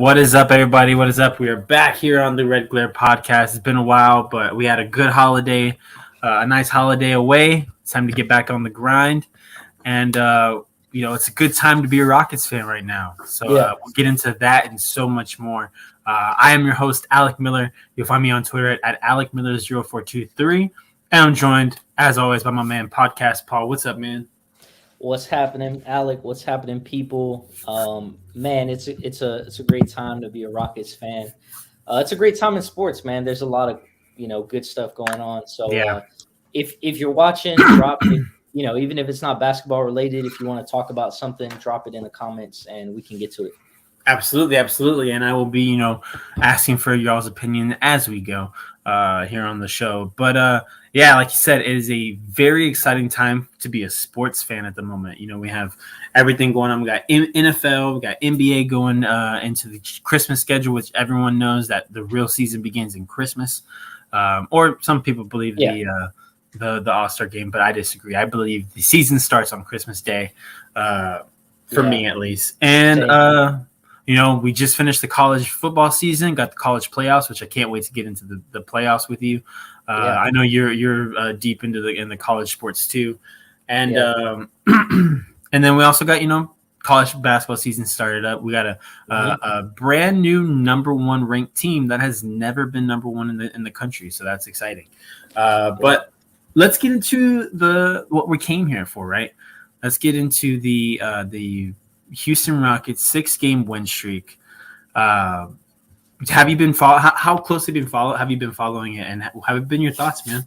What is up, everybody? What is up? We are back here on the Red Glare podcast. It's been a while, but we had a good holiday, a nice holiday away. It's time to get back on the grind. And, it's a good time to be a Rockets fan right now. So we'll get into that and so much more. I am your host, Alec Miller. You'll find me on Twitter at AlecMiller0423. And I'm joined, as always, by my man, Podcast Paul. What's up, man? What's happening, Alec? What's happening, people? Man, it's a great time to be a Rockets fan. It's a great time in sports, man. There's a lot of good stuff going on. So if you're watching, drop it. Even if it's not basketball related, if you want to talk about something, drop it in the comments and we can get to it. Absolutely. And I will be, asking for y'all's opinion as we go here on the show. But like you said, it is a very exciting time to be a sports fan at the moment. We have everything going on. We got NFL, we got NBA going into the Christmas schedule, which everyone knows that the real season begins in Christmas. Or some people believe the All-Star game, but I disagree. I believe the season starts on Christmas Day, for me at least. And we just finished the college football season, got the college playoffs, which I can't wait to get into the playoffs with you. I know you're deep into the college sports too, and and then we also got college basketball season started up. We got a brand new number one ranked team that has never been number one in the country, so that's exciting. But let's get into what we came here for, right? Let's get into the Houston Rockets 6-game win streak. Have you been how closely have you been following it, and have been your thoughts, man?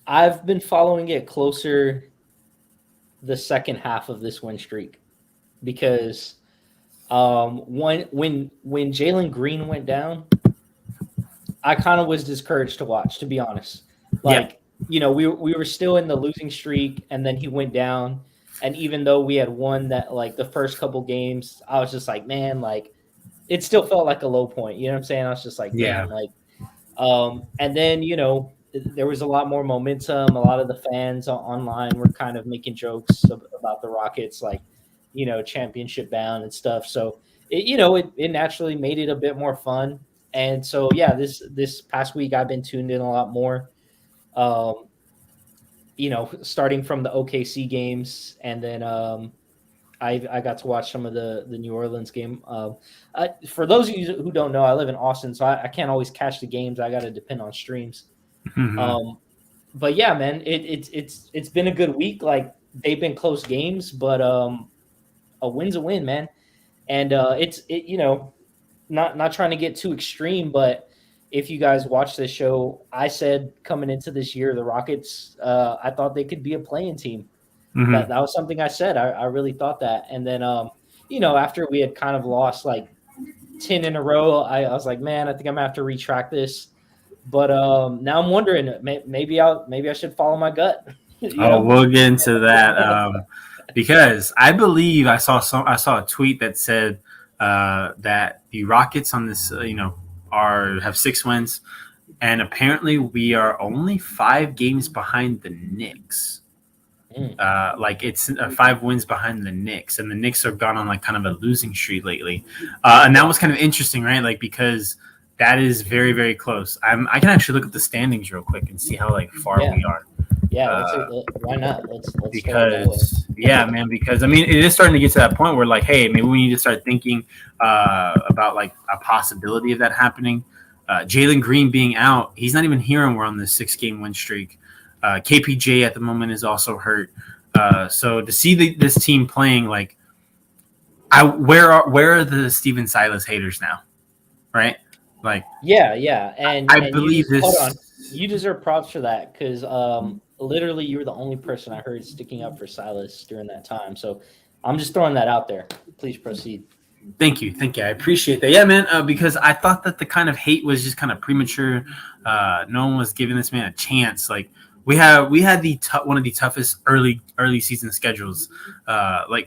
I've been following it closer the second half of this win streak because when Jalen Green went down, I kind of was discouraged to watch, to be honest. We were still in the losing streak, and then he went down. And even though we had won that, the first couple games, I was just like, man, it still felt like a low point. You know what I'm saying? I was just like, man, and then, there was a lot more momentum. A lot of the fans online were kind of making jokes about the Rockets, championship bound and stuff. So, it naturally made it a bit more fun. And so, this past week I've been tuned in a lot more. Starting from the OKC games, and then I got to watch some of the New Orleans game. For those of you who don't know, I live in Austin, so I can't always catch the games. I got to depend on streams. Mm-hmm. But yeah, man, it's been a good week. They've been close games, but a win's a win, man. And not trying to get too extreme, but if you guys watch this show, I said coming into this year, the Rockets, I thought they could be a playing team. Mm-hmm. That was something I said. I really thought that. And then, after we had kind of lost 10 in a row, I was like, man, I think I'm going to have to retract this. But now I'm wondering, maybe I should follow my gut. We'll get into that because I believe I saw a tweet that said that the Rockets on this, have 6 wins, and apparently we are only 5 games behind the Knicks. It's 5 wins behind the Knicks, and the Knicks have gone on kind of a losing streak lately. And that was kind of interesting, right? Because that is very, very close. I can actually look at the standings real quick and see how far we are. Yeah, why not? Let's because because it is starting to get to that point where hey, maybe we need to start thinking about a possibility of that happening. Jalen Green being out, he's not even here, and we're on this 6-game win streak. KPJ at the moment is also hurt. So to see this team playing, where are the Steven Silas haters now, right? And I believe this. Hold on, you deserve props for that because literally you were the only person I heard sticking up for Silas during that time. So I'm just throwing that out there. Please proceed. Thank you. I appreciate that. Yeah, man, because I thought that the kind of hate was just kind of premature. No one was giving this man a chance. We had one of the toughest early season schedules.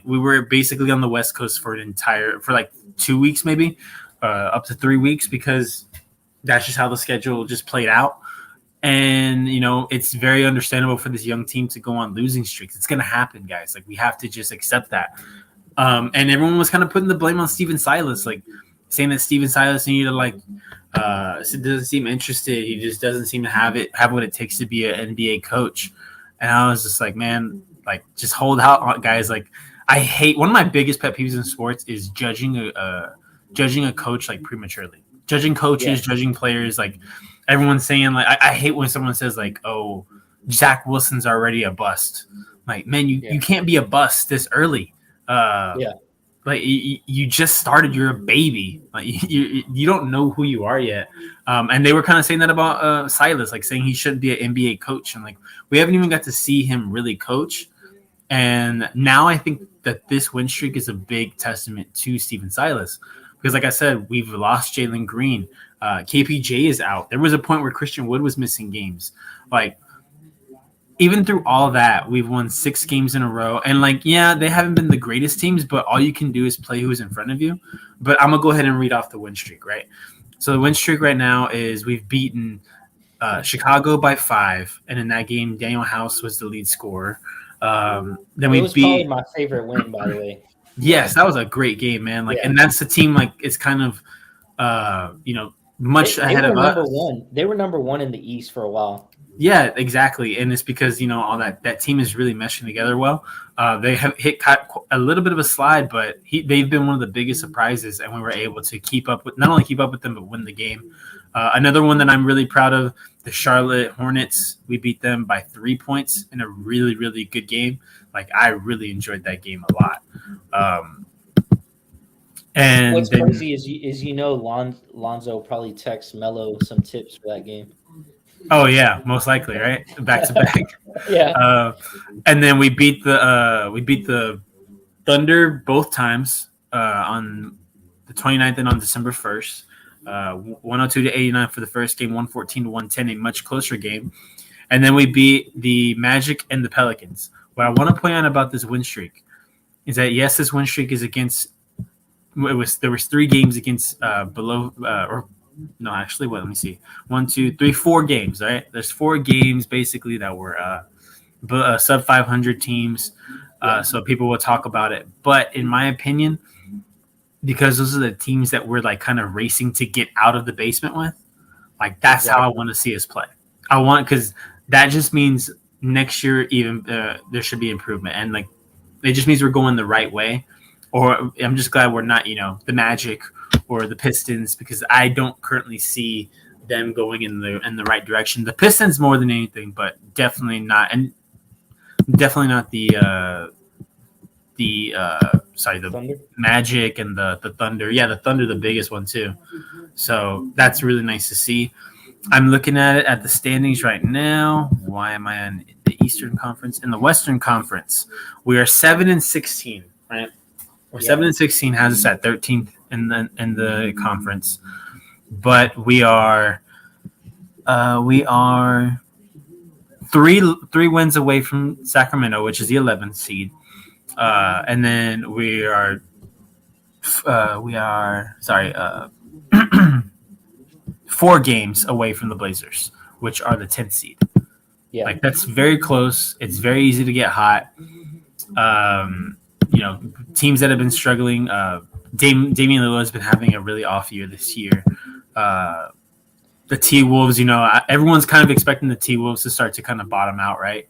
We were basically on the West Coast for 2 weeks, maybe up to 3 weeks, because that's just how the schedule just played out. And, it's very understandable for this young team to go on losing streaks. It's going to happen, guys. We have to just accept that. And everyone was kind of putting the blame on Steven Silas, like saying that Steven Silas needed to doesn't seem interested. He just doesn't seem to have what it takes to be an NBA coach. And I was just like, man, like just hold out, guys. Like I hate one of my biggest pet peeves in sports is judging a coach like prematurely, judging coaches, judging players. Like everyone's saying, like I hate when someone says like, oh, Zach Wilson's already a bust. Like, man, you can't be a bust this early. Like you just started, you're a baby. Like you don't know who you are yet. And they were kind of saying that about Silas, like saying he shouldn't be an NBA coach. And like we haven't even got to see him really coach. And now I think that this win streak is a big testament to Steven Silas because, like I said, we've lost Jalen Green. KPJ is out. There was a point where Christian Wood was missing games. Like even through all that, we've won 6 games in a row. And like, yeah, they haven't been the greatest teams, but all you can do is play who's in front of you. But I'm going to go ahead and read off the win streak, right? So the win streak right now is we've beaten Chicago by 5. And in that game, Daniel House was the lead scorer. Then we was probably my favorite win, by the way. Yes, that was a great game, man. Like, and that's the team, like, it's kind of, much ahead of us. They were number 1 in the East for a while. Yeah, exactly. And it's because, all that team is really meshing together well. They have hit a little bit of a slide, but they've been one of the biggest surprises, and we were able to not only keep up with them, but win the game. Another one that I'm really proud of, the Charlotte Hornets. We beat them by 3 points in a really, really good game. Like, I really enjoyed that game a lot. And what's crazy is Lonzo probably texts Melo some tips for that game. Oh yeah, most likely, right? Back to back. Yeah. And then we beat the Thunder both times on the 29th and on December 1st. 102-89 for the first game, 114-110, a much closer game. And then we beat the Magic and the Pelicans. What I want to point out about this win streak is that yes, this win streak is against. There was 3 games against no, actually, let me see. 1, 2, 3, 4 games, right? There's 4 games basically that were sub 500 teams. So people will talk about it. But in my opinion, because those are the teams that we're like kind of racing to get out of the basement with, like that's how I want to see us play. Because that just means next year even there should be improvement. And like it just means we're going the right way. Or I'm just glad we're not, the Magic or the Pistons, because I don't currently see them going in the right direction. The Pistons more than anything, but definitely not the Thunder? Magic and the Thunder. Yeah, the Thunder, the biggest one too. So that's really nice to see. I'm looking at the standings right now. Why am I on the Eastern Conference? In the Western Conference, we are 7-16, right? We're 7-16, has us at 13th in the conference, but we are three wins away from Sacramento, which is the 11th seed, and then we are 4 games away from the Blazers, which are the 10th seed. Yeah, like that's very close. It's very easy to get hot. Teams that have been struggling. Damian Lillard has been having a really off year this year. The T-Wolves, everyone's kind of expecting the T-Wolves to start to kind of bottom out, right?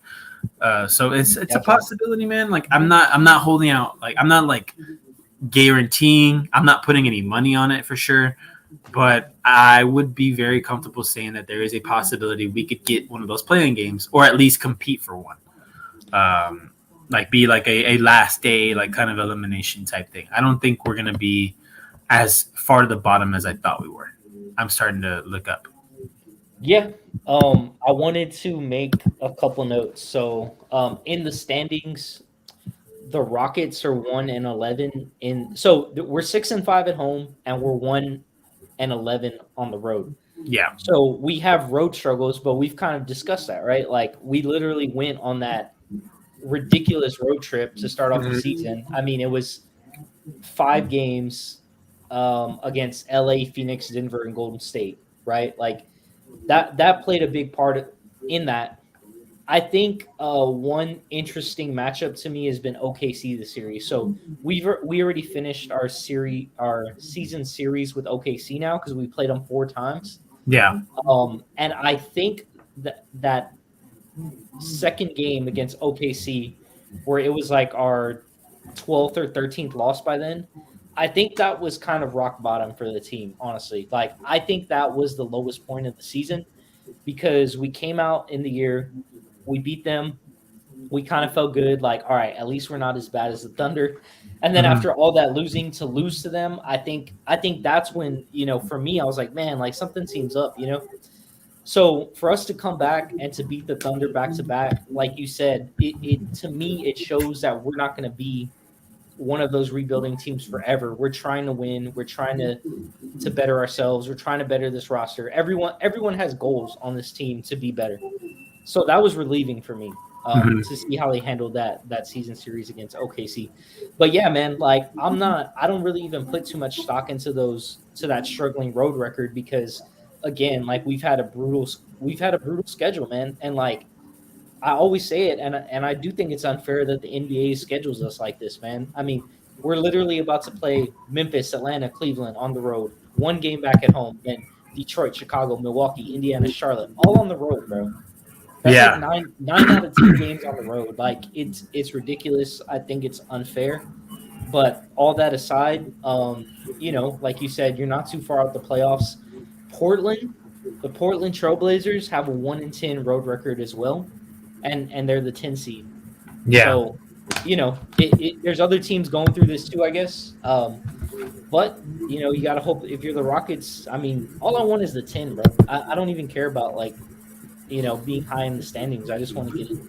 So it's a possibility, man. Like I'm not holding out. Like I'm not like guaranteeing. I'm not putting any money on it for sure. But I would be very comfortable saying that there is a possibility we could get one of those playing games, or at least compete for one. Like be like a last day, like kind of elimination type thing. I don't think we're going to be as far to the bottom as I thought we were. I'm starting to look up. Yeah. I wanted to make a couple notes. So in the standings, the Rockets are 1-11 so we're 6-5 at home and we're 1-11 on the road. Yeah. So we have road struggles, but we've kind of discussed that, right? Like we literally went on that ridiculous road trip to start off the season. I mean, it was 5 games against LA, Phoenix, Denver, and Golden State, right? Like that played a big part in that. I think one interesting matchup to me has been OKC this series. So we already finished our season series with OKC now because we played them 4 times. Yeah. And I think that second game against OKC, where it was like our 12th or 13th loss by then, I think that was kind of rock bottom for the team, honestly. Like, I think that was the lowest point of the season because we came out in the year, we beat them, we kind of felt good, like, all right, at least we're not as bad as the Thunder. And then after all that losing to lose to them, I think that's when, for me, I was like, man, like something seems up, So for us to come back and to beat the Thunder back to back, like you said, it to me it shows that we're not going to be one of those rebuilding teams forever. We're trying to win. We're trying to better ourselves. We're trying to better this roster. Everyone has goals on this team to be better. So that was relieving for me to see how they handled that season series against OKC. But yeah, man, like I don't really even put too much stock into that struggling road record because again, like we've had a brutal schedule, man. And like I always say it, and I do think it's unfair that the NBA schedules us like this, man. I mean, we're literally about to play Memphis, Atlanta, Cleveland on the road, one game back at home, then Detroit, Chicago, Milwaukee, Indiana, Charlotte, all on the road, bro. That's like nine out of 10 games on the road. Like it's ridiculous. I think it's unfair. But all that aside, like you said, you're not too far out the playoffs. The Portland Trailblazers have a 1-10 road record as well, and they're the 10 seed. Yeah. So, there's other teams going through this too, I guess. But you gotta hope if you're the Rockets. I mean, all I want is the 10, bro. I don't even care about like, being high in the standings. I just want to get in.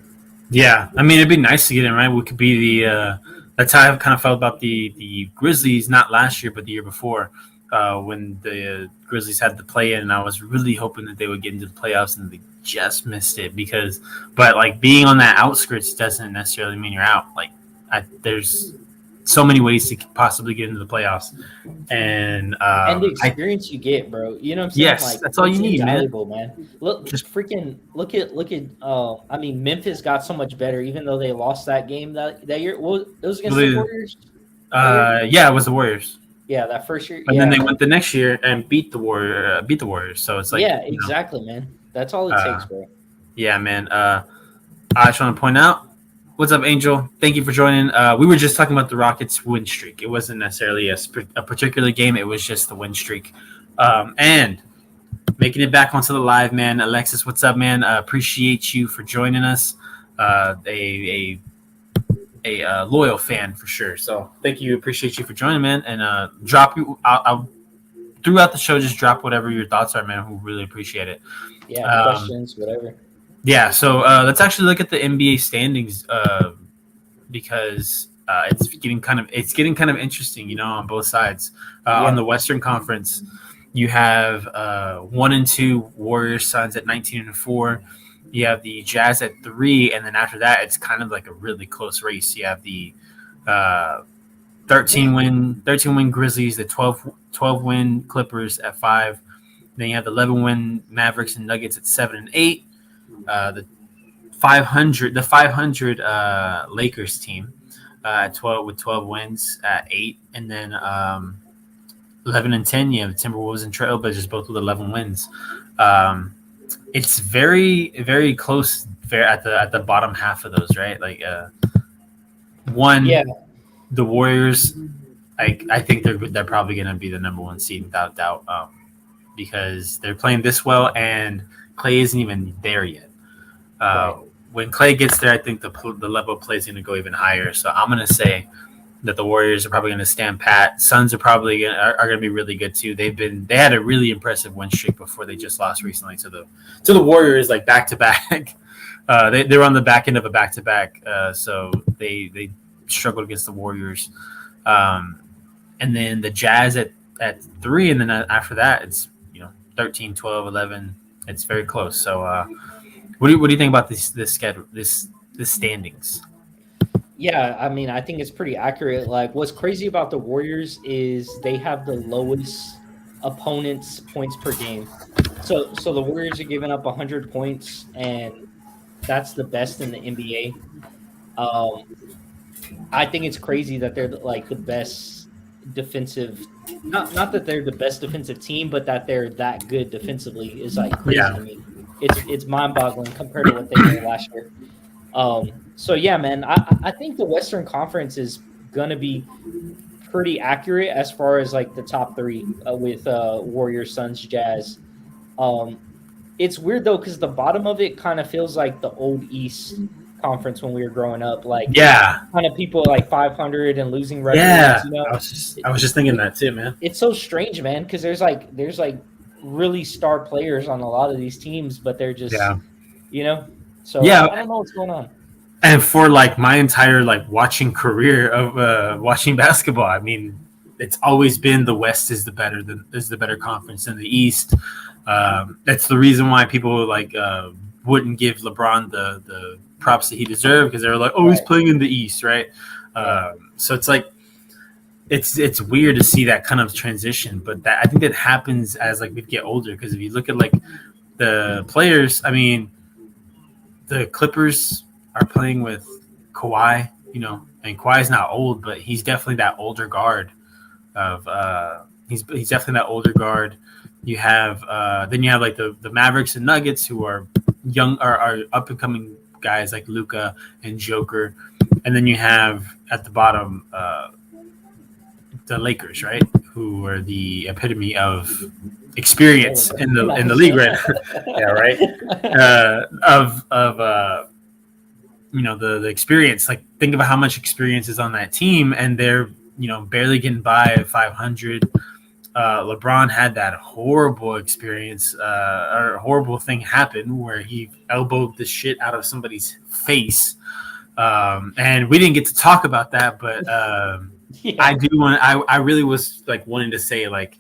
Yeah, I mean, it'd be nice to get in, right? We could be the. That's how I kind of felt about the Grizzlies, not last year, but the year before. When the Grizzlies had the play-in, and I was really hoping that they would get into the playoffs, and they just missed it but like being on that outskirts doesn't necessarily mean you're out. Like there's so many ways to possibly get into the playoffs, and the experience you get, bro. You know what I'm saying? Yes, like, that's all you need, valuable, man. Look at. I mean, Memphis got so much better, even though they lost that game that year. Well, it was against the Warriors. Yeah, it was the Warriors. Yeah, that first year. And then they went the next year and beat the Warriors. So it's like exactly, man. That's all it takes, bro. Yeah, man. I just want to point out, what's up, Angel? Thank you for joining. We were just talking about the Rockets' win streak. It wasn't necessarily a particular game. It was just the win streak. And making it back onto the live, man. Alexis, what's up, man? Appreciate you for joining us. A loyal fan for sure. So thank you. Appreciate you for joining, man. And I'll throughout the show, just drop whatever your thoughts are, man. We really appreciate it. Yeah, questions, whatever. Yeah, so let's actually look at the NBA standings because it's getting kind of interesting, on both sides. On the Western Conference, you have 1 and 2 Warriors, Suns at 19 and 4. You have the Jazz at 3, and then after that, it's kind of like a really close race. You have the 13 win Grizzlies, the 12 win Clippers at 5. Then you have the 11 win Mavericks and Nuggets at 7 and 8. The 500 Lakers team at 12 with 12 wins at 8, and then 11 and 10. You have the Timberwolves and Trailblazers both with 11 wins. It's very, very close at the bottom half of those, right? Like the Warriors. I think they're probably going to be the number 1 seed without doubt, because they're playing this well and Clay isn't even there yet. When Clay gets there, I think the level of play is going to go even higher. So I'm going to say that the Warriors are probably going to stand pat. Suns are probably going to be really good too. They had a really impressive win streak before they just lost recently to the Warriors, like back to back. They were on the back end of a back to back, so they struggled against the Warriors. And then the Jazz at 3, and then after that it's 13, 12, 11. It's very close. So what do you think about this schedule, this standings? Yeah, I mean, I think it's pretty accurate. Like, what's crazy about the Warriors is they have the lowest opponents' points per game. So the Warriors are giving up 100 points, and that's the best in the NBA. I think it's crazy that they're like the best defensive. Not that they're the best defensive team, but that they're that good defensively is like crazy Yeah. to me. It's mind boggling compared to what they were last year. So yeah, man, I think the Western Conference is gonna be pretty accurate as far as like the top three with Warriors, Suns, Jazz. It's weird though because the bottom of it kind of feels like the old East Conference when we were growing up, like Yeah. kind of people like 500 and losing records. Yeah. You know, I was just thinking that too, man. it's so strange, man, because there's like really star players on a lot of these teams, but they're just you know. So Yeah. I don't know what's going on. And for like my entire like watching career of watching basketball, I mean, it's always been the West is the better conference than the East. That's the reason why people like wouldn't give LeBron the props that he deserved because they were like, oh, he's playing in the East, right? So it's like it's weird to see that kind of transition, but I think that happens as like we get older because if you look at like the players, I mean, the Clippers are playing with Kawhi, you know, and Kawhi's not old, but he's definitely that older guard. He's definitely that older guard. You have then you have like the Mavericks and Nuggets who are young are up and coming guys like Luka and Joker, and then you have at the bottom the Lakers, right, who are the epitome of experience in the league, right? Yeah, right. Of you know the experience. Like think about how much experience is on that team, and they're barely getting by at 500. LeBron had that horrible experience, or horrible thing happen where he elbowed the shit out of somebody's face, and we didn't get to talk about that. But I do want. I really was like wanting to say like,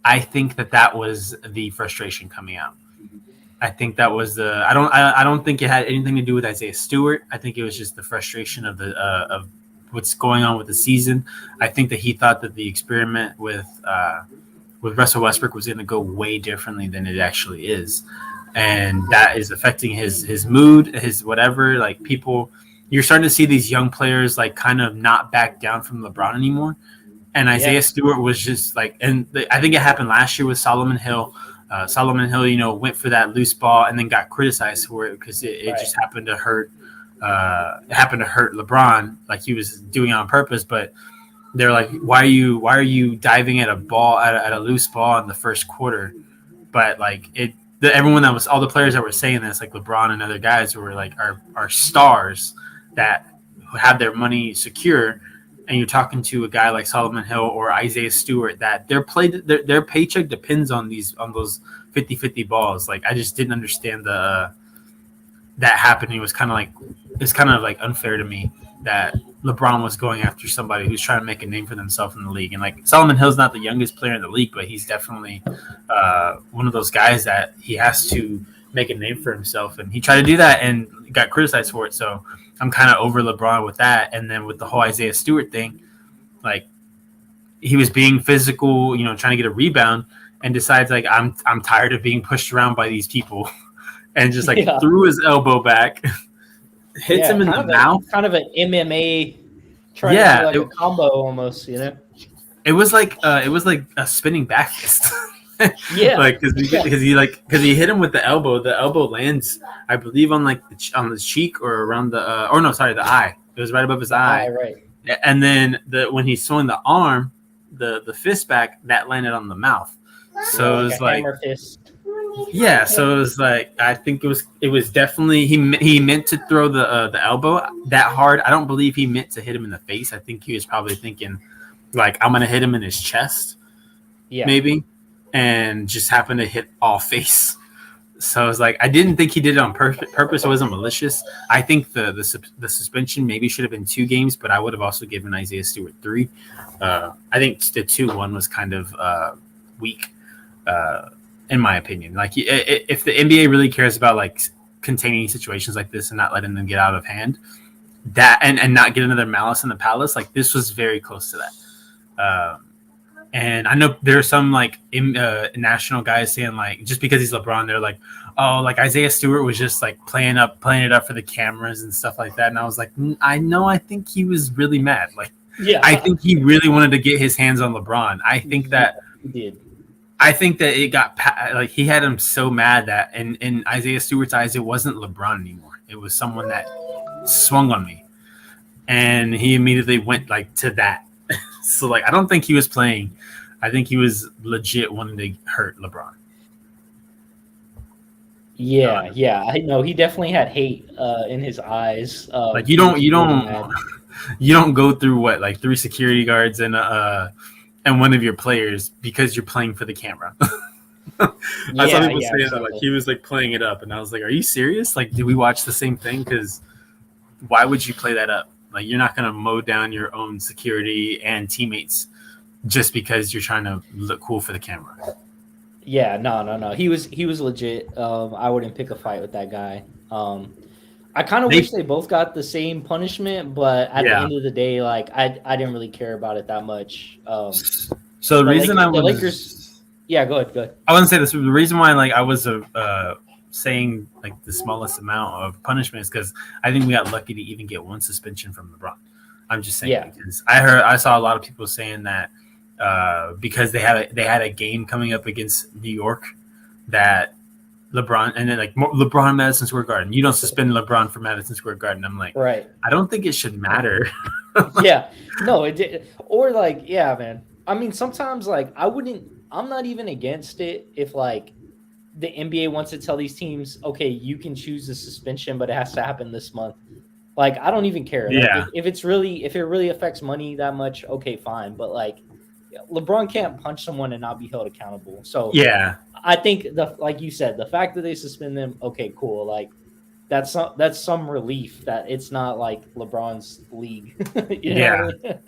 I think that was the frustration coming out. I think that was the. I don't think it had anything to do with Isaiah Stewart. I think it was just the frustration of the of what's going on with the season. I think that he thought that the experiment with Russell Westbrook was going to go way differently than it actually is, and that is affecting his mood, his whatever. Like people, you're starting to see these young players like kind of not back down from LeBron anymore. And Isaiah Stewart was just like, and I think it happened last year with Solomon Hill. Solomon Hill, went for that loose ball and then got criticized for it because it just happened to hurt. It happened to hurt LeBron, like he was doing it on purpose. But they're like, why are you diving at a ball at a loose ball in the first quarter? But like everyone that was all the players that were saying this, like LeBron and other guys who were like are stars that have their money secure. And you're talking to a guy like Solomon Hill or Isaiah Stewart that their paycheck depends on those 50-50 balls. Like I just didn't understand that happening. It's kind of like unfair to me that LeBron was going after somebody who's trying to make a name for themselves in the league. And like Solomon Hill's not the youngest player in the league, but he's definitely one of those guys that he has to make a name for himself. And he tried to do that and got criticized for it. So I'm kind of over LeBron with that. And then with the whole Isaiah Stewart thing, like he was being physical, trying to get a rebound and decides like, I'm tired of being pushed around by these people and just like threw his elbow back, hits him in the mouth. Kind of an MMA trying to do like a combo almost, It was like a spinning back fist. Yeah, like because he hit him with the elbow. The elbow lands, I believe, on like on the cheek or around the the eye. It was right above his eye. Right. And then when he swung the arm, the fist back, that landed on the mouth. So it was like hammer fist. Yeah, so it was like I think it was definitely he meant to throw the elbow that hard. I don't believe he meant to hit him in the face. I think he was probably thinking like I'm gonna hit him in his chest, maybe, and just happened to hit all face. So I was like, I didn't think he did it on purpose. It wasn't malicious. I think the suspension maybe should have been 2 games, but I would have also given Isaiah Stewart 3. I think the 2-1 was kind of weak. In my opinion, like if the NBA really cares about like containing situations like this and not letting them get out of hand, that and not get another Malice in the Palace, like this was very close to that. And I know there are some like national guys saying like just because he's LeBron, they're like, oh, like Isaiah Stewart was just like playing it up for the cameras and stuff like that. And I was like, I know, I think he was really mad. Like, Yeah, I think he really wanted to get his hands on LeBron. I think that he did. I think that it got like he had him so mad that in Isaiah Stewart's eyes, it wasn't LeBron anymore. It was someone that swung on me, and he immediately went like to that. So like I don't think he was playing. I think he was legit wanting to hurt LeBron. Yeah, yeah. I know he definitely had hate in his eyes. Like you don't go through what like 3 security guards and one of your players because you're playing for the camera. I saw people saying that like he was like playing it up, and I was like, "Are you serious? Like, did we watch the same thing? Because why would you play that up? Like, you're not gonna mow down your own security and teammates just because you're trying to look cool for the camera." Yeah, no. He was legit. I wouldn't pick a fight with that guy. I kind of wish they both got the same punishment, but at the end of the day, like I didn't really care about it that much. So the reason the Lakers. Yeah, go ahead. I wouldn't say this. The reason why like I was saying like the smallest amount of punishment is because I think we got lucky to even get one suspension from LeBron. I'm just saying because I saw a lot of people saying that because they had a game coming up against New York that LeBron and then like LeBron Madison Square Garden. You don't suspend LeBron for Madison Square Garden. I'm like, right. I don't think it should matter. Yeah, no, it did. Or like, yeah, man. I mean, sometimes like I'm not even against it if like the NBA wants to tell these teams, okay, you can choose a suspension, but it has to happen this month. Like, I don't even care. Like, yeah. If it really affects money that much, okay, fine. But like, LeBron can't punch someone and not be held accountable. So yeah, I think like you said, the fact that they suspend them, okay, cool. Like that's some relief that it's not like LeBron's league. You know yeah. what I mean?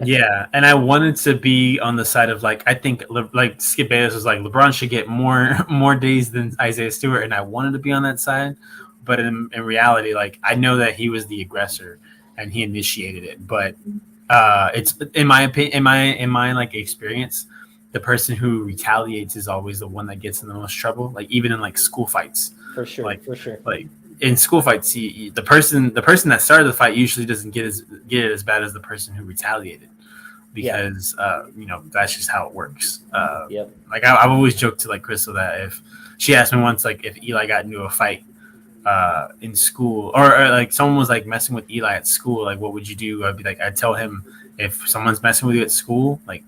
Yeah, and I wanted to be on the side of like I think like Skip Bayless was like LeBron should get more days than Isaiah Stewart, and I wanted to be on that side, but in reality, like I know that he was the aggressor and he initiated it, but it's in my opinion, in my like experience, the person who retaliates is always the one that gets in the most trouble. Like even in like school fights, for sure. Like in school fights, the person that started the fight usually doesn't get it as bad as the person who retaliated, because that's just how it works. Like I've always joked to like Crystal that if she asked me once like if Eli got into a fight in school or like someone was like messing with Eli at school, like what would you do? I'd tell him if someone's messing with you at school, like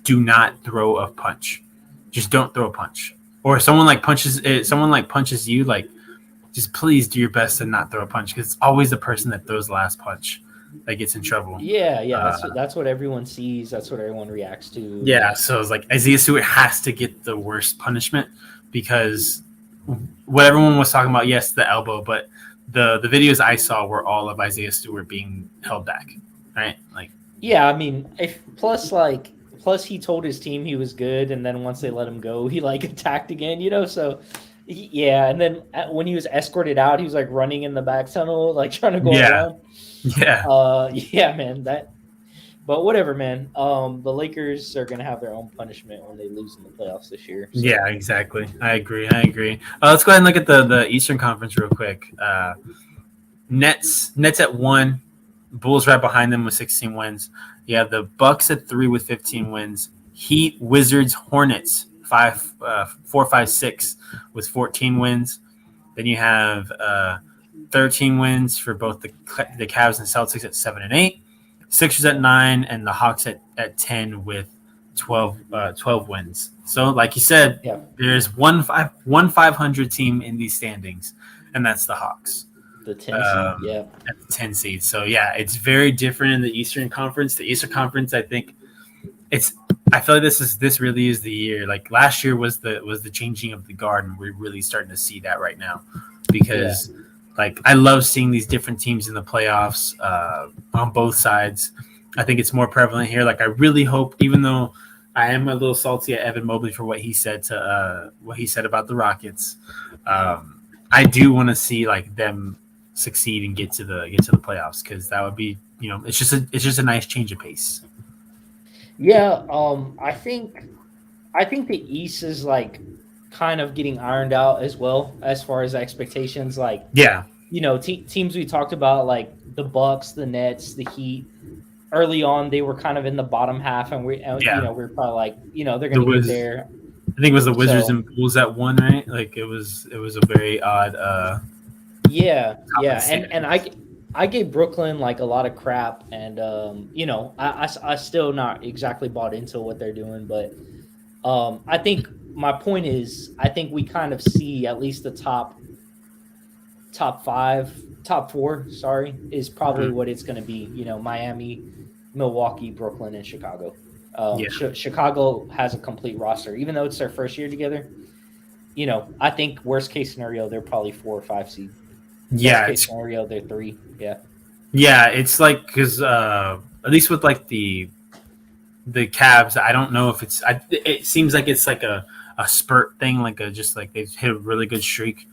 do not throw a punch, just don't throw a punch. Or if someone punches you, like just please do your best to not throw a punch, because it's always the person that throws the last punch that gets in trouble. Yeah. That's what everyone sees. That's what everyone reacts to. Yeah, so it's like Isaiah Stewart has to get the worst punishment, because what everyone was talking about, yes, the elbow, but the videos I saw were all of Isaiah Stewart being held back, right? Like, yeah, I mean, plus he told his team he was good, and then once they let him go, he like attacked again, so. Yeah, and then when he was escorted out, he was like running in the back tunnel, like trying to go around. Yeah. Yeah, man. But whatever, man. The Lakers are gonna have their own punishment when they lose in the playoffs this year. So. Yeah, exactly. I agree. Let's go ahead and look at the Eastern Conference real quick. Nets at 1, Bulls right behind them with 16 wins. You have the Bucks at 3 with 15 wins. Heat, Wizards, Hornets 4, 5, 6 with 14 wins. Then you have 13 wins for both the Cavs and Celtics at 7 and 8, Sixers at 9, and the Hawks at 10 with 12 wins. So, like you said, there's one 500 team in these standings, and that's the Hawks. The 10 seed, at the 10 seed. So yeah, it's very different in the Eastern Conference. The Eastern Conference, I think, I feel like this really is the year. Like last year was the changing of the guard, and we're really starting to see that right now, because like I love seeing these different teams in the playoffs on both sides. I think it's more prevalent here. Like I really hope, even though I am a little salty at Evan Mobley for what he said about the Rockets, I do want to see like them succeed and get to the playoffs, because that would be it's just a nice change of pace. Yeah, I think the East is like kind of getting ironed out as well as far as expectations. Like, Yeah, teams we talked about, like the Bucks, the Nets, the Heat. Early on, they were kind of in the bottom half, and yeah. we're probably like, they're going The to get Wiz, there. I think it was the Wizards So and Bulls that won, right? Like it was a very odd yeah, top of yeah, the and standings. I gave Brooklyn like a lot of crap, and I still not exactly bought into what they're doing, but I think my point is, I think we kind of see at least the top five, top four, sorry, is probably Mhm. what it's going to be. Miami, Milwaukee, Brooklyn, and Chicago. Yeah, Chicago has a complete roster, even though it's their first year together. I think worst case scenario, they're probably 4 or 5 seed. Best yeah, case it's scenario, they're three. Yeah. yeah, it's like because at least with like the Cavs, I don't know if it seems like it's like a spurt thing, like a just like they've hit a really good streak.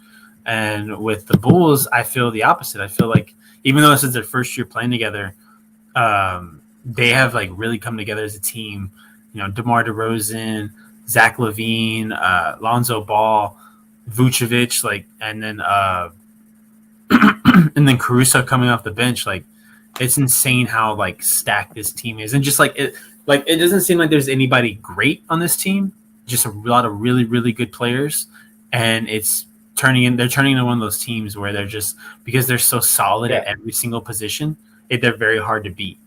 And with the Bulls, I feel the opposite. I feel like even though this is their first year playing together, they have like really come together as a team. DeMar DeRozan, Zach Levine, Lonzo Ball, Vucevic, like, and then and then Caruso coming off the bench. Like, it's insane how like stacked this team is, and just like it doesn't seem like there's anybody great on this team. Just a lot of really really good players, and it's they're turning into one of those teams where they're just because they're so solid at Yeah. every single position, they're very hard to beat.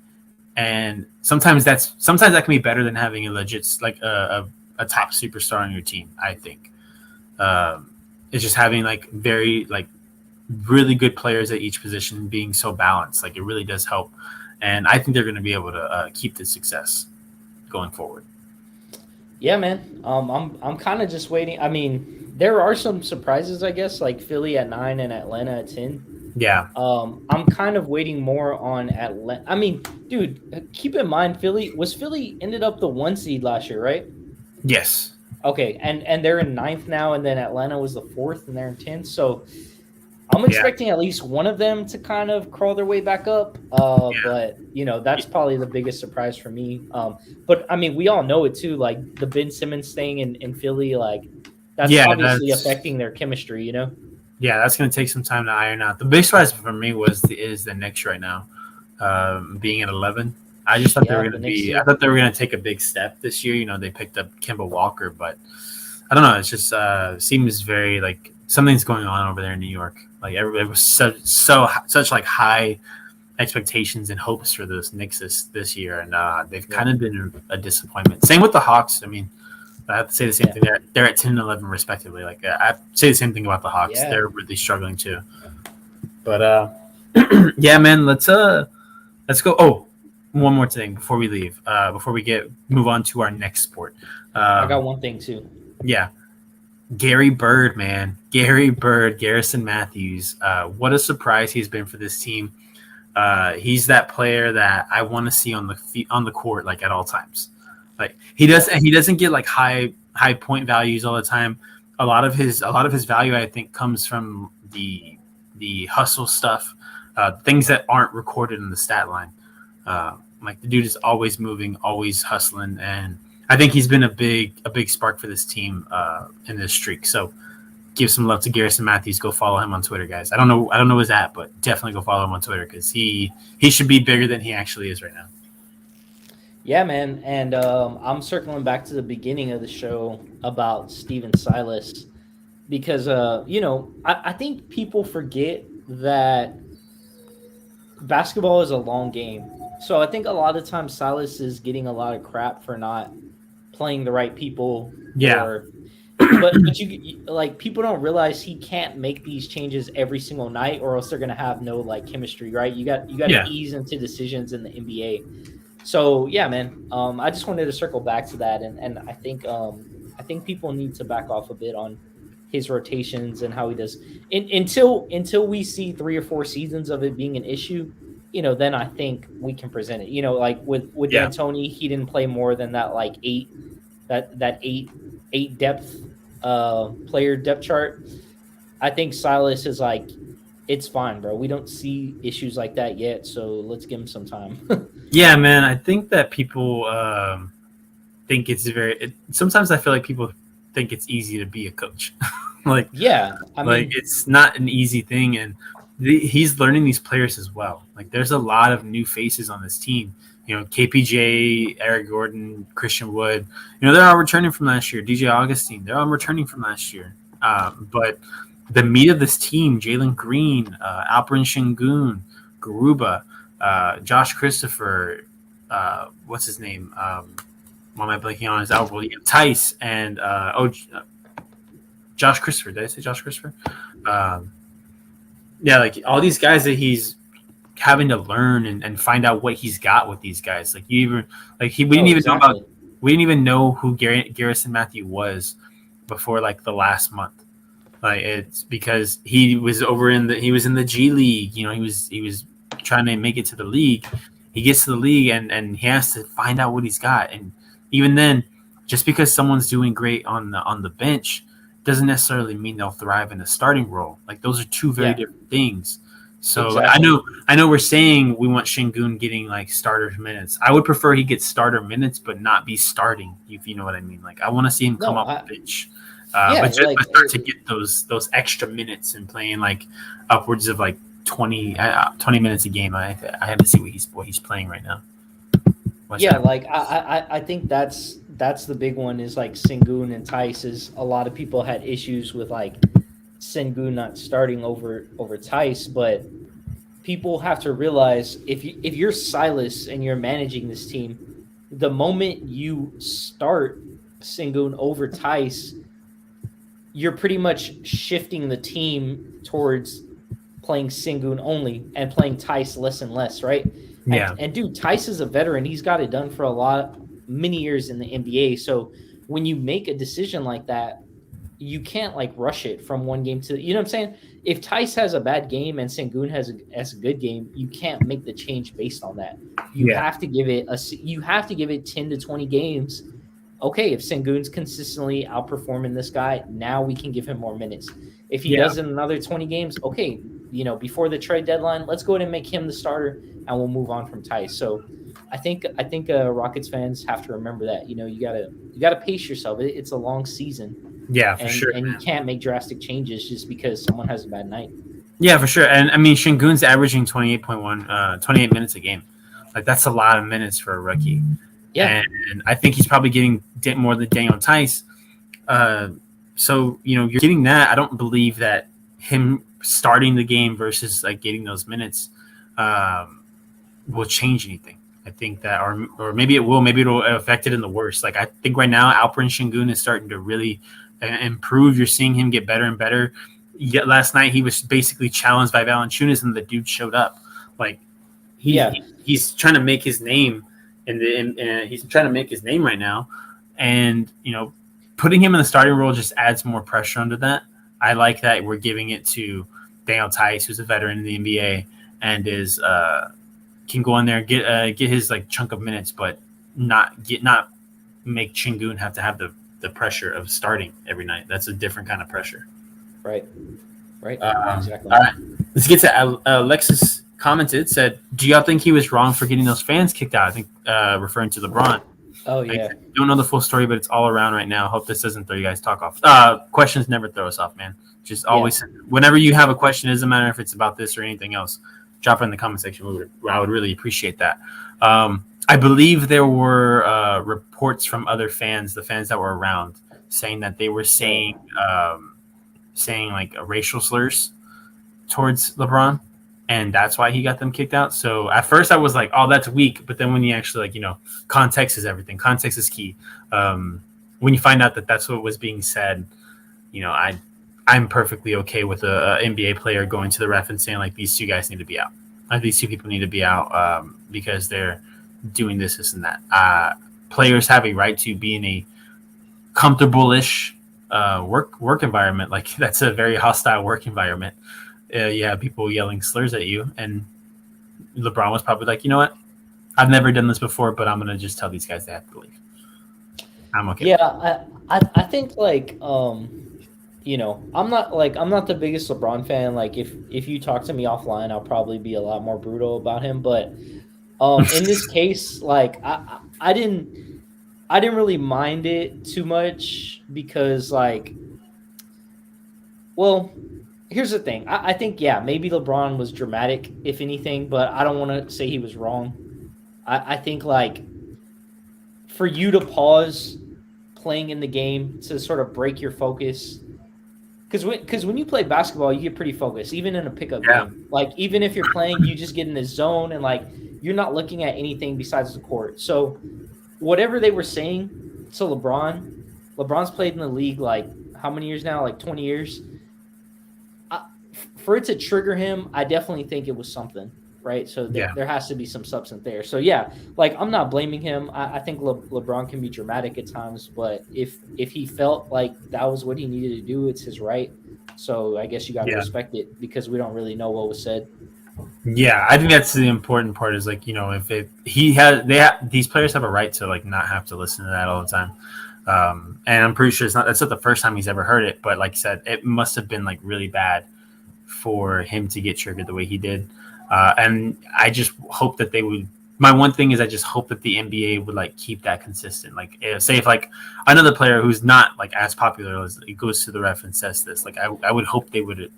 And sometimes that can be better than having a legit like a top superstar on your team. I think it's just having like very like really good players at each position being so balanced. Like it really does help, and I think they're going to be able to keep this success going forward. Yeah, man. I'm kind of just waiting. I mean, there are some surprises, I guess, like Philly at 9 and Atlanta at 10. Yeah. I'm kind of waiting more on Atlanta. I mean, dude, keep in mind, Philly ended up the 1 seed last year, right? Yes. Okay, and they're in ninth now, and then Atlanta was the fourth, and they're in 10th. So I'm Yeah. expecting at least one of them to kind of crawl their way back up. Yeah. But that's probably the biggest surprise for me. But I mean, we all know it too. Like the Ben Simmons thing in Philly, like that's Yeah. obviously affecting their chemistry. That's going to take some time to iron out. The big surprise for me is the Knicks right now, being at 11. I just thought they were Yeah, going the to Knicks be. I too. thought they were going to take a big step this year. They picked up Kemba Walker, but I don't know. It's just seems very like something's going on over there in New York. Like everybody was such like high expectations and hopes for those Knicks this year, and they've Yeah, kind of been a disappointment. Same with the Hawks. I mean, I have to say the same yeah, thing. They're at 10 and 11 respectively. Like I say the same thing about the Hawks. yeah, They're really struggling too. But yeah, man. Let's go. Oh, one more thing before we leave. Before we move on to our next sport. I got Um, one thing too. yeah, Gary Bird, man. Gary Bird, Garrison Matthews. What a surprise he's been for this team. He's that player that I want to see on the court like at all times. Like Yeah, he doesn't get like high point values all the time. A lot of his value I think comes from the hustle stuff, things that aren't recorded in the stat line. Like the dude is always moving, always hustling, and I think he's been a big spark for this team in this streak. So give some love to Garrison Matthews. Go follow him on Twitter, guys. I don't know his at, but definitely go follow him on Twitter because he should be bigger than he actually is right now. yeah, man. And I'm circling back to the beginning of the show about Steven Silas because I think people forget that basketball is a long game. So I think a lot of times Silas is getting a lot of crap for not playing the right people, Yeah, or but like people don't realize he can't make these changes every single night, or else they're gonna have no like chemistry, right? You got to yeah, ease into decisions in the NBA. So yeah, man. I just wanted to circle back to that, and I think people need to back off a bit on his rotations and how he does until we see 3 or 4 seasons of it being an issue. Then I think we can present it. Like with yeah, D'Antoni, he didn't play more than that like that eight depth player depth chart. I think Silas is like it's fine, bro. We don't see issues like that yet, so let's give him some time. Yeah, man. I think that people think it's sometimes I feel like people think it's easy to be a coach. like Yeah, I like mean, it's not an easy thing, and he's learning these players as well. Like there's a lot of new faces on this team. KPJ, Eric Gordon, Christian Wood. They're all returning from last year. DJ Augustine, they're all returning from last year. But the meat of this team: Jalen Green, Alperen Şengün, Garuba, Josh Christopher. What's his name? Why am I blanking on his album? Tice and Josh Christopher. Did I say Josh Christopher? Yeah, like all these guys that he's having to learn and find out what he's got with these guys. Like we didn't even know about, we didn't even know who Garrison Matthew was before like the last month. Like it's because he was in the G League. He was trying to make it to the league. He gets to the league and he has to find out what he's got. And even then, just because someone's doing great on the bench doesn't necessarily mean they'll thrive in a starting role. Like those are two very different things. So exactly. I know we're saying we want Şengün getting like starter minutes. I would prefer he gets starter minutes, but not be starting. If you know what I mean. Like I want to see him come off the bench, but just start to get those extra minutes and playing like upwards of like 20 minutes a game. I have to see what he's playing right now. Like I think that's the big one is like Şengün and Tice. Is a lot of people had issues with like Şengün not starting over Tice, but people have to realize if you're Silas and you're managing this team, the moment you start Şengün over Tice, you're pretty much shifting the team towards playing Şengün only and playing Tice less and less, right? Yeah. And dude, Tice is a veteran. He's got it done for many years in the NBA. So when you make a decision like that, you can't like rush it from one game to, you know what I'm saying? If Tice has a bad game and Şengün has a good game, you can't make the change based on that. You have to give it 10 to 20 games. Okay, if Şengün's consistently outperforming this guy, now we can give him more minutes. If he does in another 20 games, okay, before the trade deadline, let's go ahead and make him the starter and we'll move on from Tice. So I think Rockets fans have to remember that, you gotta pace yourself. It's a long season. Yeah, for sure. And you can't make drastic changes just because someone has a bad night. Yeah, for sure. And I mean, Şengün's averaging 28 minutes a game. Like that's a lot of minutes for a rookie. Yeah. And I think he's probably getting more than Daniel Tice. So, you're getting that. I don't believe that him starting the game versus like getting those minutes will change anything. I think that, or maybe it will. Maybe it'll affect it in the worst. Like I think right now, Alperen Şengün is starting to really improve. You're seeing him get better and better. Yet last night he was basically challenged by Valanciunas, and the dude showed up. Like he's trying to make his name, and he's trying to make his name right now. And putting him in the starting role just adds more pressure under that. I like that we're giving it to Daniel Tice, who's a veteran in the NBA and is can go in there and get his like chunk of minutes, but not make Şengün have to have the pressure of starting every night. That's a different kind of pressure. Right. Exactly. All right. Let's get to Alexis commented, said, do y'all think he was wrong for getting those fans kicked out? I think referring to LeBron. Oh, yeah. I don't know the full story, but it's all around right now. Hope this doesn't throw you guys talk off. Questions never throw us off, man. Just always, whenever you have a question, it doesn't matter if it's about this or anything else, drop it in the comment section. I would really appreciate that. I believe there were reports from other fans, the fans that were around, saying that they were saying like racial slurs towards LeBron, and that's why he got them kicked out. So at first I was like, oh, that's weak. But then when you actually context is everything. Context is key. When you find out that that's what was being said, I'm perfectly okay with a NBA player going to the ref and saying like, these two guys need to be out. These two people need to be out because they're doing this and that. Players have a right to be in a comfortable-ish work environment. Like that's a very hostile work environment. You have people yelling slurs at you, and LeBron was probably like, you know what? I've never done this before, but I'm gonna just tell these guys they have to leave. I'm okay. Yeah, I think like I'm not the biggest LeBron fan. Like if you talk to me offline, I'll probably be a lot more brutal about him. But in this case, like I didn't really mind it too much because like, well, here's the thing. I think yeah, maybe LeBron was dramatic if anything, but I don't want to say he was wrong. I think like for you to pause playing in the game to sort of break your focus because when you play basketball, you get pretty focused, even in a pickup Yeah. game. Like even if you're playing, you just get in the zone and like you're not looking at anything besides the court. So whatever they were saying to LeBron's played in the league like how many years now? Like 20 years. For it to trigger him, I definitely think it was something, right? So Yeah. there has to be some substance there. So yeah, like I'm not blaming him. I think LeBron can be dramatic at times, but if he felt like that was what he needed to do, it's his right. So I guess you got to Yeah. respect it because we don't really know what was said. Yeah, I think that's the important part. Is like these players have a right to like not have to listen to that all the time. And I'm pretty sure that's not the first time he's ever heard it. But like I said, it must have been like really bad for him to get triggered the way he did. And I just hope that they would. My one thing is I just hope that the NBA would like keep that consistent. Like, say if like another player who's not like as popular as it goes to the ref and says this, like I would hope they would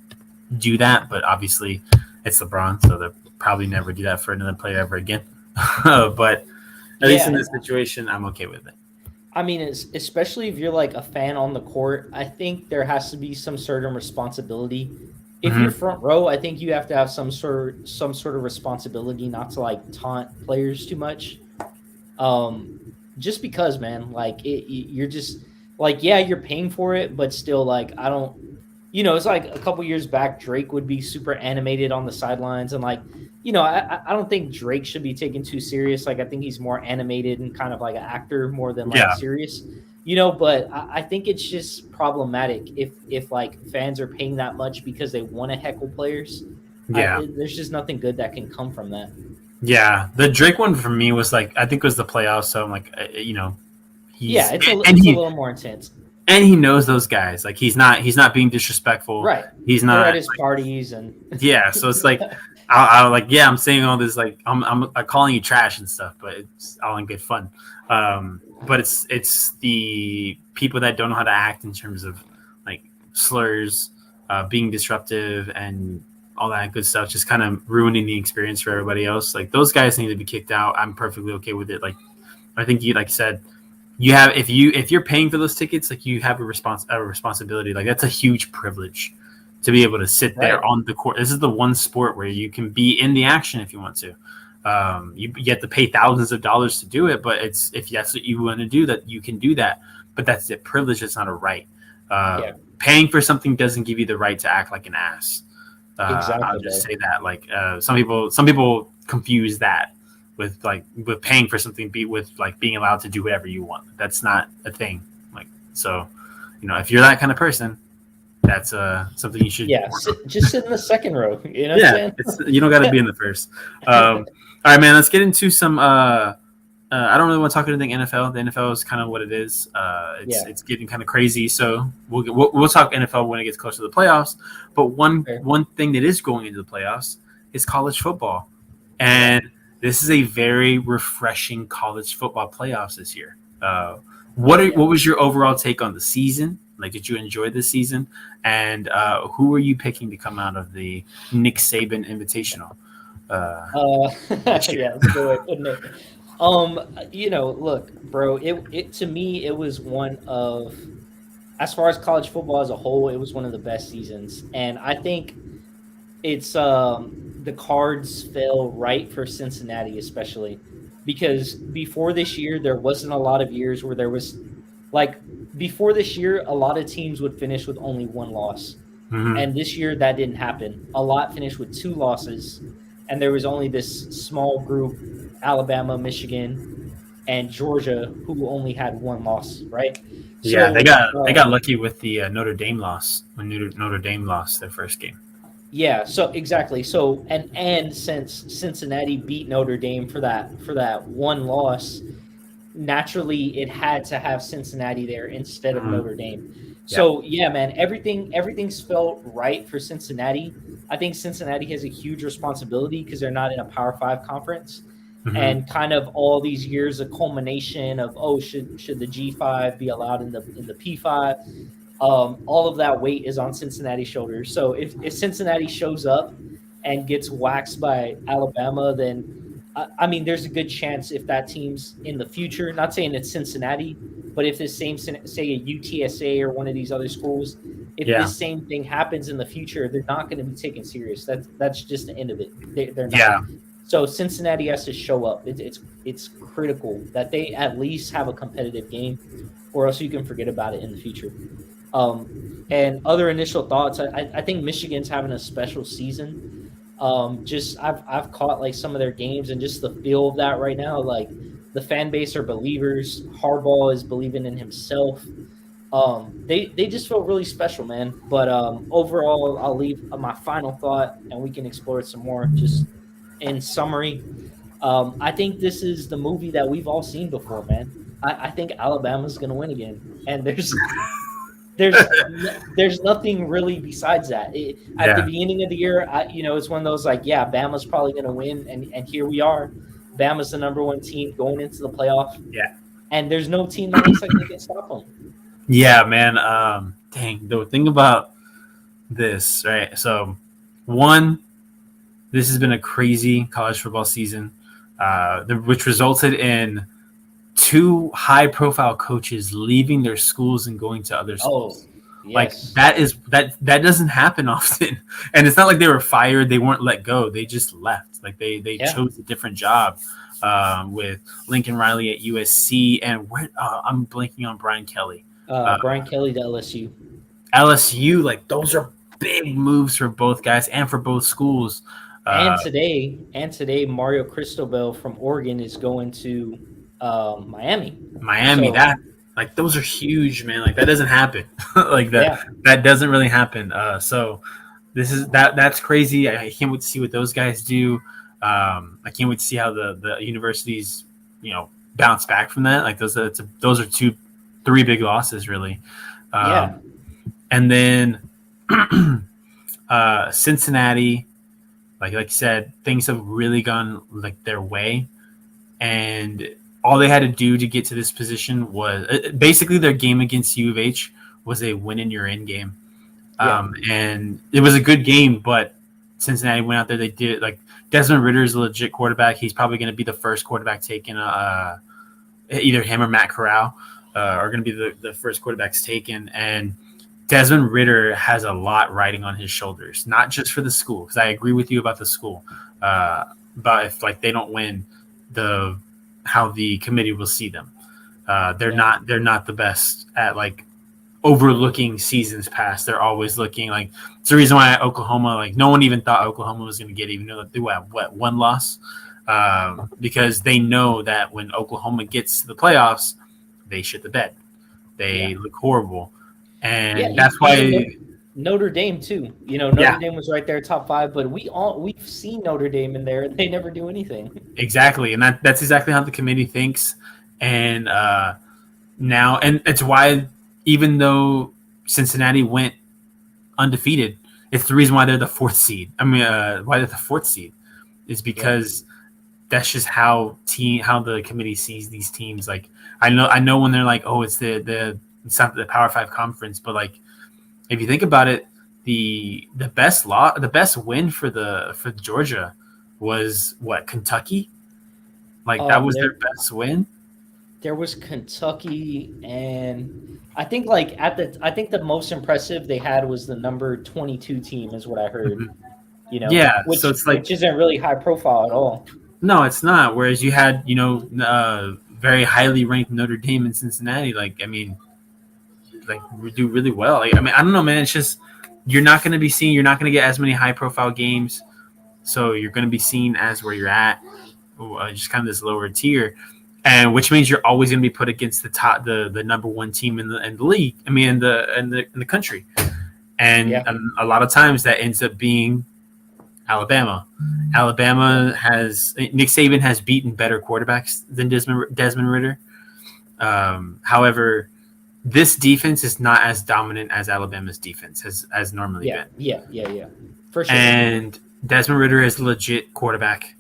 do that. But obviously, it's LeBron, so they'll probably never do that for another player ever again. But at least in this situation, I'm okay with it. I mean, especially if you're like a fan on the court, I think there has to be some certain responsibility. If you're front row, I think you have to have some sort of responsibility not to like taunt players too much. Just because, man, like you're just like, yeah, you're paying for it, but still, like, I don't, it's like a couple years back, Drake would be super animated on the sidelines, and like, I don't think Drake should be taken too serious. Like, I think he's more animated and kind of like an actor more than like serious. But I think it's just problematic if like fans are paying that much because they want to heckle players. Yeah, there's just nothing good that can come from that. Yeah, the Drake one for me was like I think it was the playoffs. So I'm like, it's a little more intense. And he knows those guys. Like he's not being disrespectful. Right. He's not at his parties and yeah. So it's like I'm like I'm saying all this like I'm calling you trash and stuff, but it's all in good fun. But it's the people that don't know how to act in terms of like slurs, being disruptive, and all that good stuff, just kind of ruining the experience for everybody else. Like those guys need to be kicked out. I'm perfectly okay with it. Like I think you like said, you have if you're paying for those tickets, like you have a responsibility. Like that's a huge privilege to be able to sit there on the court. This is the one sport where you can be in the action if you want to. You have to pay thousands of dollars to do it, but if that's what you want to do, that you can do that. But that's a privilege. It's not a right. Paying for something doesn't give you the right to act like an ass. Exactly, I'll just say that. Like some people confuse that with paying for something, with like being allowed to do whatever you want. That's not a thing. Like so, if you're that kind of person, that's something you should. Yeah, just sit in the second row. You know. Yeah, you don't got to be in the first. All right, man. Let's get into some. I don't really want to talk anything NFL. The NFL is kind of what it is. It's getting kind of crazy. So we'll talk NFL when it gets closer to the playoffs. But one thing that is going into the playoffs is college football, and this is a very refreshing college football playoffs this year. What was your overall take on the season? Like, did you enjoy the season? And who are you picking to come out of the Nick Saban Invitational? That's a good way of putting it. Look, bro, it to me, it was one of, as far as college football as a whole, it was one of the best seasons. And I think it's the cards fell right for Cincinnati, especially because before this year, there wasn't a lot of years where there was before this year, a lot of teams would finish with only one loss. Mm-hmm. And this year that didn't happen. A lot finished with 2 losses. And there was only this small group, Alabama, Michigan, and Georgia, who only had 1 loss, right? Yeah, so, they got lucky with the Notre Dame loss when Notre Dame lost their first game. Yeah, so exactly. So and since Cincinnati beat Notre Dame for that 1 loss, naturally it had to have Cincinnati there instead of Mhm. Notre Dame. Yeah. So yeah, man, everything's felt right for Cincinnati. I think Cincinnati has a huge responsibility because they're not in a Power Five conference, Mhm. and kind of all these years a culmination of, oh, should the G5 be allowed in the P5? All of that weight is on Cincinnati's shoulders. So if Cincinnati shows up and gets waxed by Alabama, then I mean, there's a good chance if that team's in the future, not saying it's Cincinnati, but if this same, say a UTSA or one of these other schools, if Yeah. this same thing happens in the future, they're not going to be taken serious. That's just the end of it. They're not. Yeah. So Cincinnati has to show up. It's critical that they at least have a competitive game, or else you can forget about it in the future. And other initial thoughts, I think Michigan's having a special season. Just I've caught like some of their games and just the feel of that right now. Like the fan base are believers. Harbaugh is believing in himself. They just feel really special, man. But overall, I'll leave my final thought, and we can explore it some more. Just in summary, I think this is the movie that we've all seen before, man. I think Alabama's going to win again, and there's there's nothing really besides that. At the Yeah. beginning of the year, it's one of those like, yeah, Bama's probably going to win, and here we are. Bama's the number one team going into the playoff, Yeah. and there's no team that looks like they can stop them. Yeah, man. Dang. The thing about this, right? So, one, this has been a crazy college football season, which resulted in two high-profile coaches leaving their schools and going to other Oh, schools. Like yes, that doesn't happen often, and it's not like they were fired. They weren't let go. They just left. Like they yeah. chose a different job. With Lincoln Riley at USC, and I'm blanking on Brian Kelly. Brian Kelly to LSU, LSU, like those are big moves for both guys and for both schools. and Uh, today Mario Cristobal from Oregon is going to Miami. Miami, So that like those are huge, man. Like that doesn't happen. Like yeah, that doesn't really happen. So that's crazy. I can't wait to see what those guys do. I can't wait to see how the universities, bounce back from that. Like those are three big losses really. yeah. And then Cincinnati, like you said, things have really gone like their way, and all they had to do to get to this position was basically their game against U of H was a win in your end game. Yeah. And it was a good game, but Cincinnati went out there. They did it. Like Desmond Ritter is a legit quarterback. He's probably going to be the first quarterback taken. Either him or Matt Corral are going to be the first quarterbacks taken. And Desmond Ritter has a lot riding on his shoulders, not just for the school, because I agree with you about the school. But if they don't win, how the committee will see them. They're not the best at overlooking seasons past. They're always looking it's the reason why Oklahoma, no one even thought Oklahoma was going to get, even though they had one loss, because they know that when Oklahoma gets to the playoffs, they shit the bed. They look horrible, and that's why Notre Dame too. Notre Dame was right there, top 5, but we've seen Notre Dame in there. They never do anything. Exactly, and that's exactly how the committee thinks, and now, and it's why even though Cincinnati went undefeated, it's the reason why they're the 4th seed. I mean, why they're the 4th seed is because that's just how the committee sees these teams. Like I know when they're like, oh, it's it's not the Power 5 conference, but if you think about it, the best win for Georgia was what, Kentucky? That was their best win. There was Kentucky, and I think the most impressive they had was the number 22 team, is what I heard. Mm-hmm. Yeah, which, so it's which isn't really high profile at all. No, it's not. Whereas you had very highly ranked Notre Dame and Cincinnati. We do really well. I don't know, man. It's just you're not going to get as many high profile games, so you're going to be seen as where you're at, just kind of this lower tier. And which means you're always going to be put against the number one team in the league. I mean, in the country, and a lot of times that ends up being Alabama. Nick Saban has beaten better quarterbacks than Desmond Ritter. However, this defense is not as dominant as Alabama's defense has normally Yeah, been. yeah, for sure. And Desmond Ritter is a legit quarterback,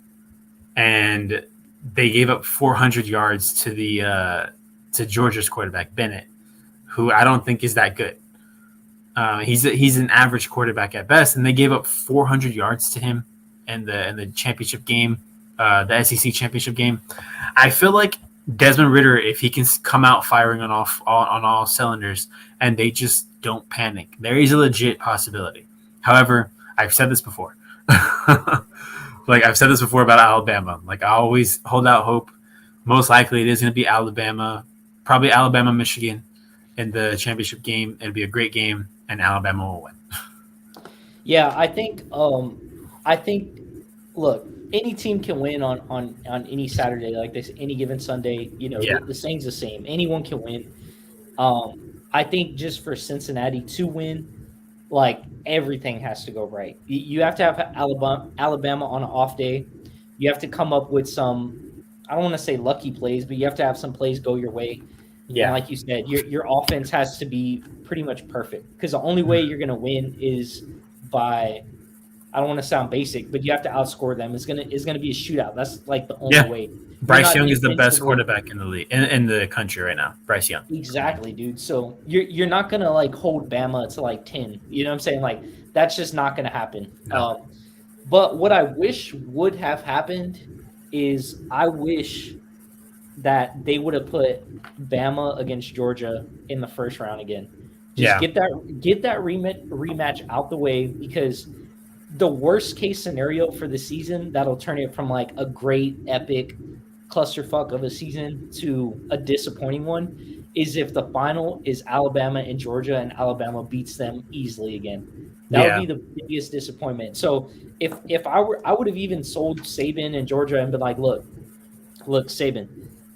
and they gave up 400 yards to Georgia's quarterback Bennett, who I don't think is that good. He's an average quarterback at best, and they gave up 400 yards to him in the championship game, the SEC championship game. I feel like Desmond Ritter, if he can come out firing on all cylinders, and they just don't panic, there is a legit possibility. However, I've said this before. Like I've said this before about Alabama. Like I always hold out hope. Most likely, it is going to be Alabama, probably Alabama, Michigan in the championship game. It'll be a great game, and Alabama will win. Yeah, I think. Look, any team can win on any Saturday like this, any given Sunday. The saying's the same. Anyone can win. I think just for Cincinnati to win, like everything has to go right. You have to have Alabama on an off day. You have to come up with some, I don't want to say lucky plays, but you have to have some plays go your way. Yeah, and like you said, your offense has to be pretty much perfect, because the only way you're going to win is by, I don't want to sound basic, but you have to outscore them. It's gonna be a shootout. That's like the only way. Bryce Young is the best quarterback in the league in the country right now. Bryce Young. Exactly, dude. So you're not gonna like hold Bama to like 10. You know what I'm saying? Like that's just not gonna happen. No. But what I wish would have happened is I wish that they would have put Bama against Georgia in the first round again. Just get that rematch out the way, because the worst case scenario for the season that'll turn it from like a great epic clusterfuck of a season to a disappointing one is if the final is Alabama and Georgia and Alabama beats them easily again. That would be the biggest disappointment. So if I would have even sold Saban and Georgia and been like, look, Saban,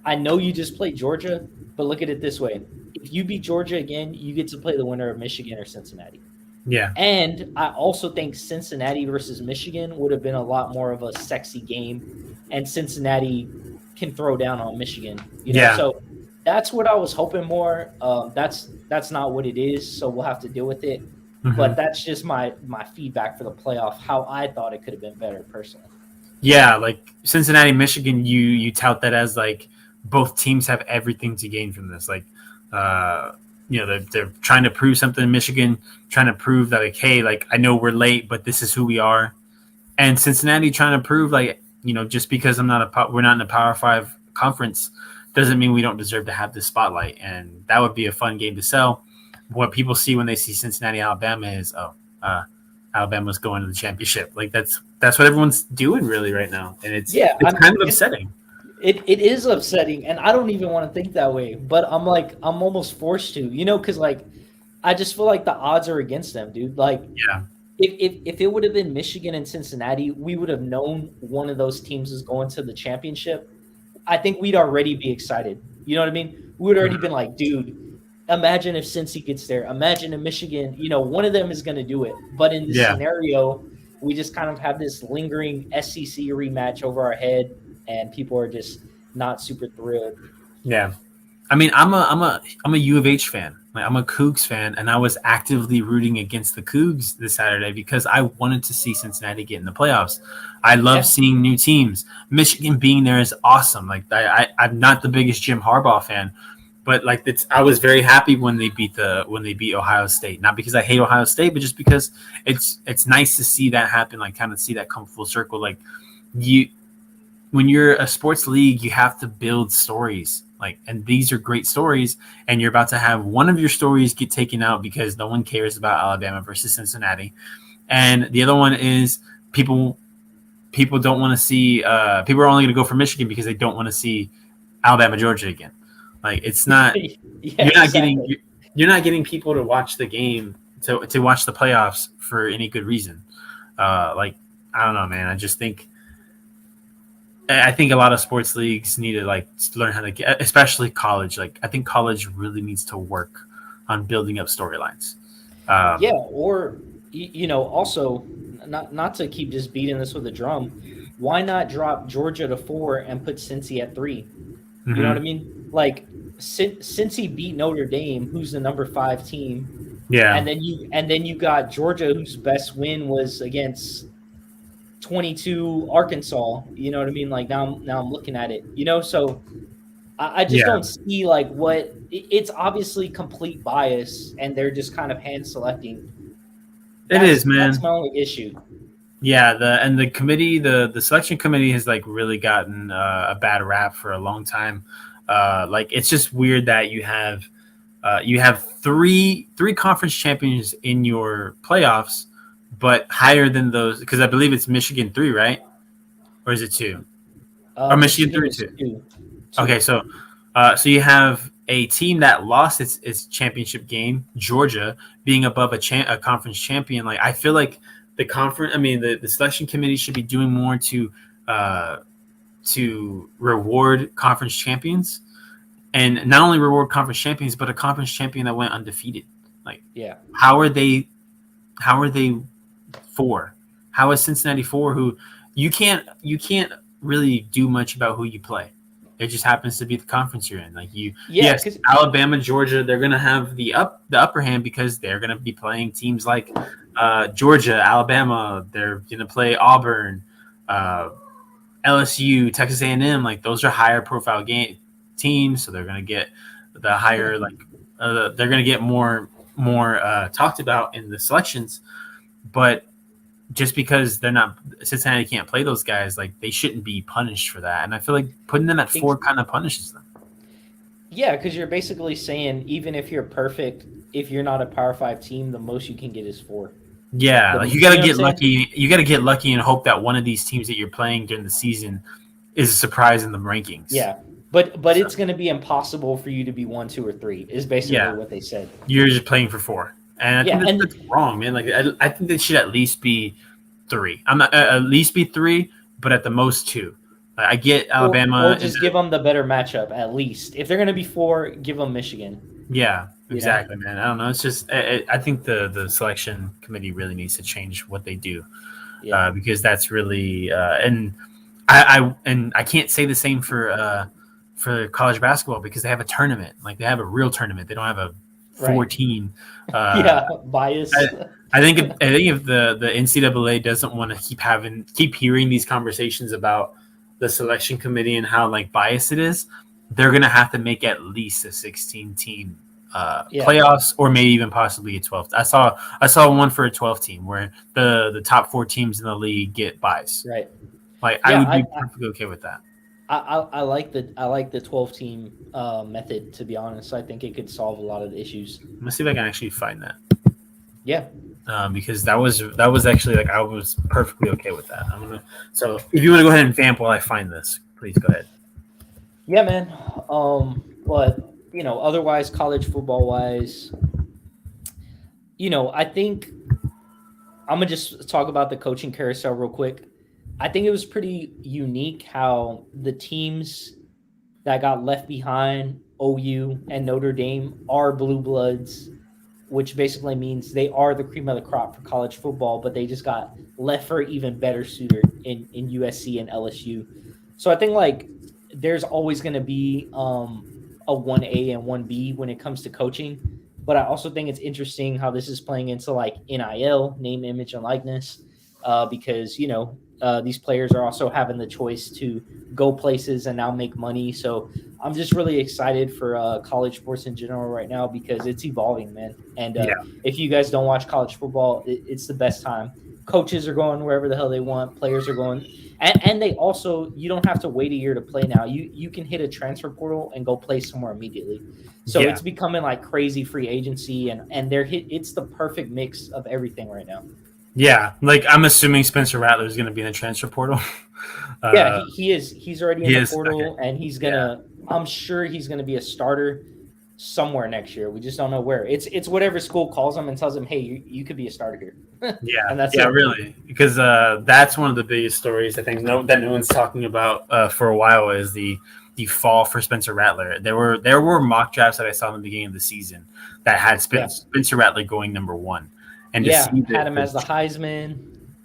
I know you just played Georgia, but look at it this way. If you beat Georgia again, you get to play the winner of Michigan or Cincinnati. Yeah. And I also think Cincinnati versus Michigan would have been a lot more of a sexy game, and Cincinnati can throw down on Michigan. So that's what I was hoping more. That's not what it is, so we'll have to deal with it. Mm-hmm. But that's just my feedback for the playoff, how I thought it could have been better personally. Yeah, like Cincinnati, Michigan, you tout that as like both teams have everything to gain from this. Like they're trying to prove something in Michigan, trying to prove that, like, hey, like, I know we're late, but this is who we are. And Cincinnati trying to prove, like, just because we're not in a Power 5 conference doesn't mean we don't deserve to have this spotlight. And that would be a fun game to sell. What people see when they see Cincinnati, Alabama is, Alabama's going to the championship. Like, that's what everyone's doing really right now. And it's kind of upsetting. It is upsetting, and I don't even want to think that way, but I'm almost forced to, because like I just feel like the odds are against them, dude. Like, if it would have been Michigan and Cincinnati, we would have known one of those teams is going to the championship. I think we'd already be excited. You know what I mean? We would already been like, dude, imagine if Cincy gets there. Imagine if Michigan, one of them is going to do it. But in this scenario, we just kind of have this lingering SEC rematch over our head, and people are just not super thrilled. Yeah. I mean, I'm a U of H fan. Like, I'm a Cougs fan, and I was actively rooting against the Cougs this Saturday because I wanted to see Cincinnati get in the playoffs. I love seeing new teams. Michigan being there is awesome. Like, I'm not the biggest Jim Harbaugh fan, but like I was very happy when they beat Ohio State. Not because I hate Ohio State, but just because it's nice to see that happen. Like, kind of see that come full circle. Like, when you're a sports league, you have to build stories. Like, and these are great stories, and you're about to have one of your stories get taken out because no one cares about Alabama versus Cincinnati, and the other one is people don't want to see. People are only going to go for Michigan because they don't want to see Alabama, Georgia again. Like, it's not. You're not getting people to watch the game to watch the playoffs for any good reason. Like, I don't know, man. I just think. I think a lot of sports leagues need to like learn how to get, especially college. Like, I think college really needs to work on building up storylines. Or also not to keep just beating this with a drum. Why not drop Georgia to 4 and put Cincy at 3? You know what I mean? Like, since he beat Notre Dame, who's the number 5 team, Yeah. and then you got Georgia, whose best win was against 22 Arkansas. You know what I mean? Like now I'm looking at it. So I just Yeah. don't see like what it's obviously complete bias, and they're just kind of hand selecting. It is, man. That's my only issue. Yeah, the committee, the selection committee has like really gotten a bad rap for a long time. Like it's just weird that you have three conference champions in your playoffs, but higher than those, because I believe it's Michigan 3, right? Or is it 2? Or Michigan 3 2. Okay, so you have a team that lost its championship game, Georgia, being above a conference champion. Like I feel like the selection committee should be doing more to reward conference champions, and not only reward conference champions, but a conference champion that went undefeated. Like, yeah, how are they 4? How is Cincinnati 4? Who you can't really do much about who you play. It just happens to be the conference you're in. Like yes, Alabama, Georgia, they're gonna have the upper hand because they're gonna be playing teams like Georgia, Alabama. They're gonna play Auburn, LSU, Texas A&M. Like those are higher profile teams, so they're gonna get the higher they're gonna get more talked about in the selections. But just because Cincinnati can't play those guys, like they shouldn't be punished for that. And I feel like putting them at 4 kind of punishes them. Yeah, because you're basically saying even if you're perfect, if you're not a Power 5 team, the most you can get is 4. Yeah, like you got to get lucky. You got to get lucky and hope that one of these teams that you're playing during the season is a surprise in the rankings. Yeah, but it's going to be impossible for you to be 1, 2, or 3. Is basically what they said. You're just playing for 4. And I think that's wrong, man. Like I think they should at least be 3. I'm not at least be 3, but at the most 2. I get Alabama, or just give them the better matchup at least. If they're going to be 4, give them Michigan. Yeah, exactly, man. I don't know. It's just I think the selection committee really needs to change what they do, because that's really and I can't say the same for college basketball because they have a tournament. Like they have a real tournament. They don't have a 14. Bias. I think if the NCAA doesn't want to keep hearing these conversations about the selection committee and how like biased it is, they're gonna have to make at least a 16-team playoffs, or maybe even possibly a 12th. I saw one for a 12 team where the top 4 teams in the league get buys. Right. Like I would be perfectly okay with that. I like the 12 team method, to be honest. I think it could solve a lot of the issues. Let's see if I can actually find that. Yeah. Because that was actually like I was perfectly okay with that. So if you want to go ahead and vamp while I find this, please go ahead. Yeah, man. But otherwise, college football wise, I think I'm gonna just talk about the coaching carousel real quick. I think it was pretty unique how the teams that got left behind, OU and Notre Dame, are blue bloods, which basically means they are the cream of the crop for college football, but they just got left for even better suitor in USC and LSU. So I think like there's always going to be a 1A and 1B when it comes to coaching. But I also think it's interesting how this is playing into like NIL, name, image, and likeness, because, these players are also having the choice to go places and now make money. So I'm just really excited for college sports in general right now because it's evolving, man. And if you guys don't watch college football, it's the best time. Coaches are going wherever the hell they want. Players are going. And they also, you don't have to wait a year to play now. You can hit a transfer portal and go play somewhere immediately. So it's becoming like crazy free agency, and it's the perfect mix of everything right now. Yeah, like I'm assuming Spencer Rattler is going to be in the transfer portal. He is. He's already in the portal, and he's gonna. I'm sure he's gonna be a starter somewhere next year. We just don't know where. It's whatever school calls him and tells him, "Hey, you could be a starter here." And that's it. Really, because that's one of the biggest stories I think that no one's talking about for a while is the fall for Spencer Rattler. There were mock drafts that I saw in the beginning of the season that had Spencer Rattler going number 1. And had him as the Heisman.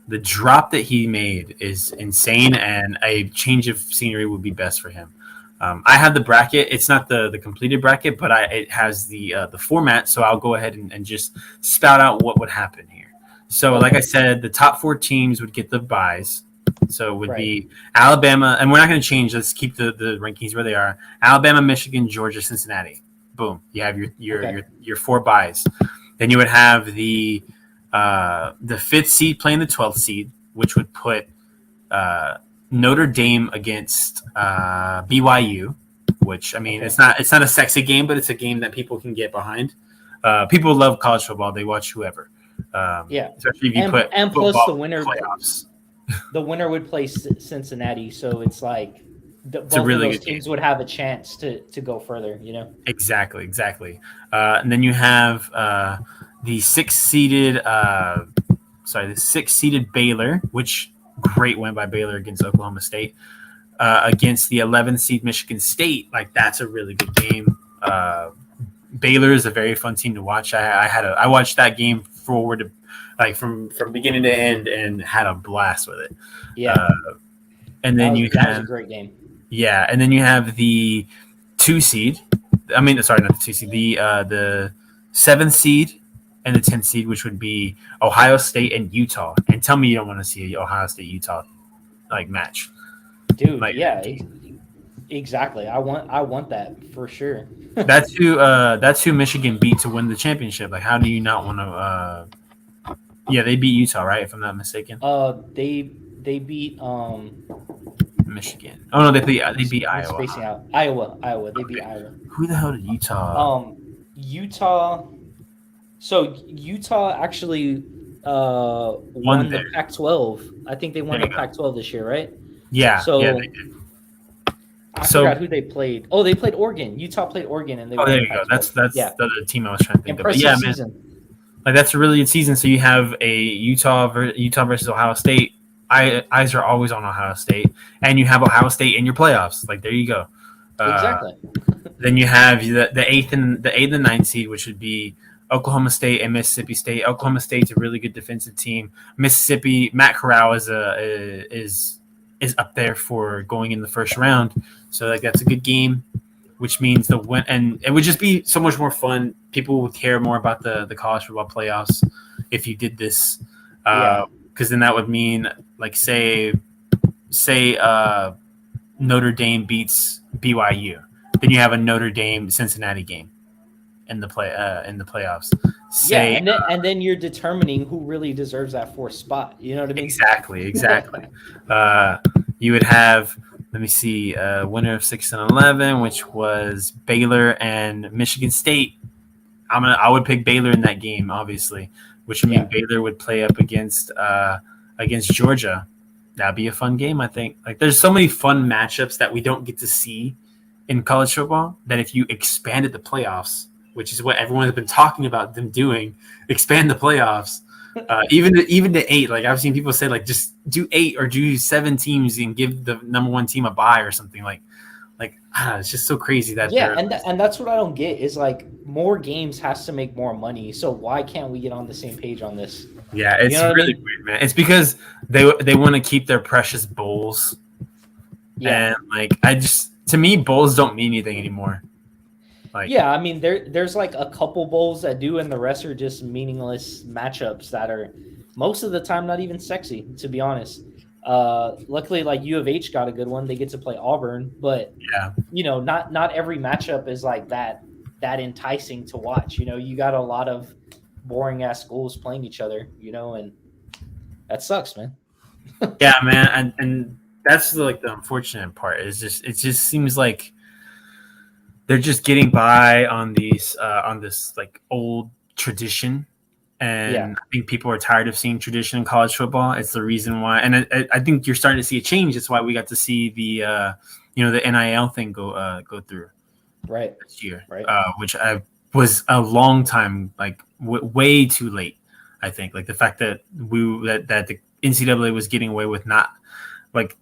The drop that he made is insane, and a change of scenery would be best for him. I have the bracket. It's not the completed bracket, but it has the format. So I'll go ahead and just spout out what would happen here. So, like I said, the top 4 teams would get the byes. So it would be Alabama, and we're not going to change. Let's keep the rankings where they are. Alabama, Michigan, Georgia, Cincinnati. Boom. You have your 4 byes. Then you would have the 5th seed playing the 12th seed, which would put Notre Dame against BYU, which I mean it's not a sexy game, but it's a game that people can get behind. People love college football; they watch whoever. Especially if you put and plus the winner playoffs. The winner would play Cincinnati, so it's like both really of those teams would have a chance to go further. You know, exactly. And then you have the 6th seeded Baylor, which. Great win by Baylor against Oklahoma State. Against the 11th seed Michigan State, like that's a really good game. Baylor is a very fun team to watch. I watched that game forward, like from beginning to end, and had a blast with it. Yeah, and then that was a great game. Yeah, and then you have the 2 seed. I mean, sorry, not the 2 seed. The 7th seed. And the 10th seed, which would be Ohio State and Utah. And tell me you don't want to see an Ohio State-Utah match. Dude, exactly. I want that for sure. That's who Michigan beat to win the championship. Like, how do you not want to yeah, they beat Utah, right? If I'm not mistaken. They beat Michigan. Oh no, they beat Iowa. Spacing out. Iowa. They beat Iowa. Who the hell did Utah? Utah. So Utah actually won the Pac-12. I think they won the Pac-12 this year, right? Yeah. So they did. I forgot who they played. Oh, they played Oregon. Utah played Oregon, and they. Oh, there you go. That's the team I was trying to think of. But yeah, season. Man, like that's a really good season. So you have a Utah versus Ohio State. Eyes are always on Ohio State, and you have Ohio State in your playoffs. Like there you go. Exactly. Then you have the 8th and 9th seed, which would be Oklahoma State and Mississippi State. Oklahoma State's a really good defensive team. Mississippi, Matt Corral is up there for going in the first round. So like that's a good game, which means the win, and it would just be so much more fun. People would care more about the college football playoffs if you did this, because then that would mean like say Notre Dame beats BYU, then you have a Notre Dame Cincinnati game in the playoffs. And then you're determining who really deserves that 4th spot. You know what I mean? Exactly. You would have, let me see, winner of 6 and 11, which was Baylor and Michigan State. I would pick Baylor in that game, obviously, which would mean Baylor would play up against Georgia. That'd be a fun game, I think. Like, there's so many fun matchups that we don't get to see in college football that if you expanded the playoffs, which is what everyone has been talking about them doing, expand the playoffs, even to 8. Like I've seen people say, like just do 8 or do 7 teams and give the number 1 team a bye or something. Like it's just so crazy that and that's what I don't get is like more games has to make more money. So why can't we get on the same page on this? Yeah, it's really weird, man. It's because they want to keep their precious bowls. Yeah, and to me, bowls don't mean anything anymore. I mean, there's like a couple bowls that do, and the rest are just meaningless matchups that are most of the time not even sexy, to be honest. Luckily, like U of H got a good one; they get to play Auburn, but not every matchup is like that enticing to watch. You got a lot of boring ass schools playing each other, and that sucks, man. Yeah, man, and that's like the unfortunate part. It just seems like they're just getting by on this like old tradition, and I think people are tired of seeing tradition in college football. It's the reason why, and I think you're starting to see a change. That's why we got to see the the NIL thing go through this year, which was a long time, like way too late. I think like the fact that that the NCAA was getting away with not like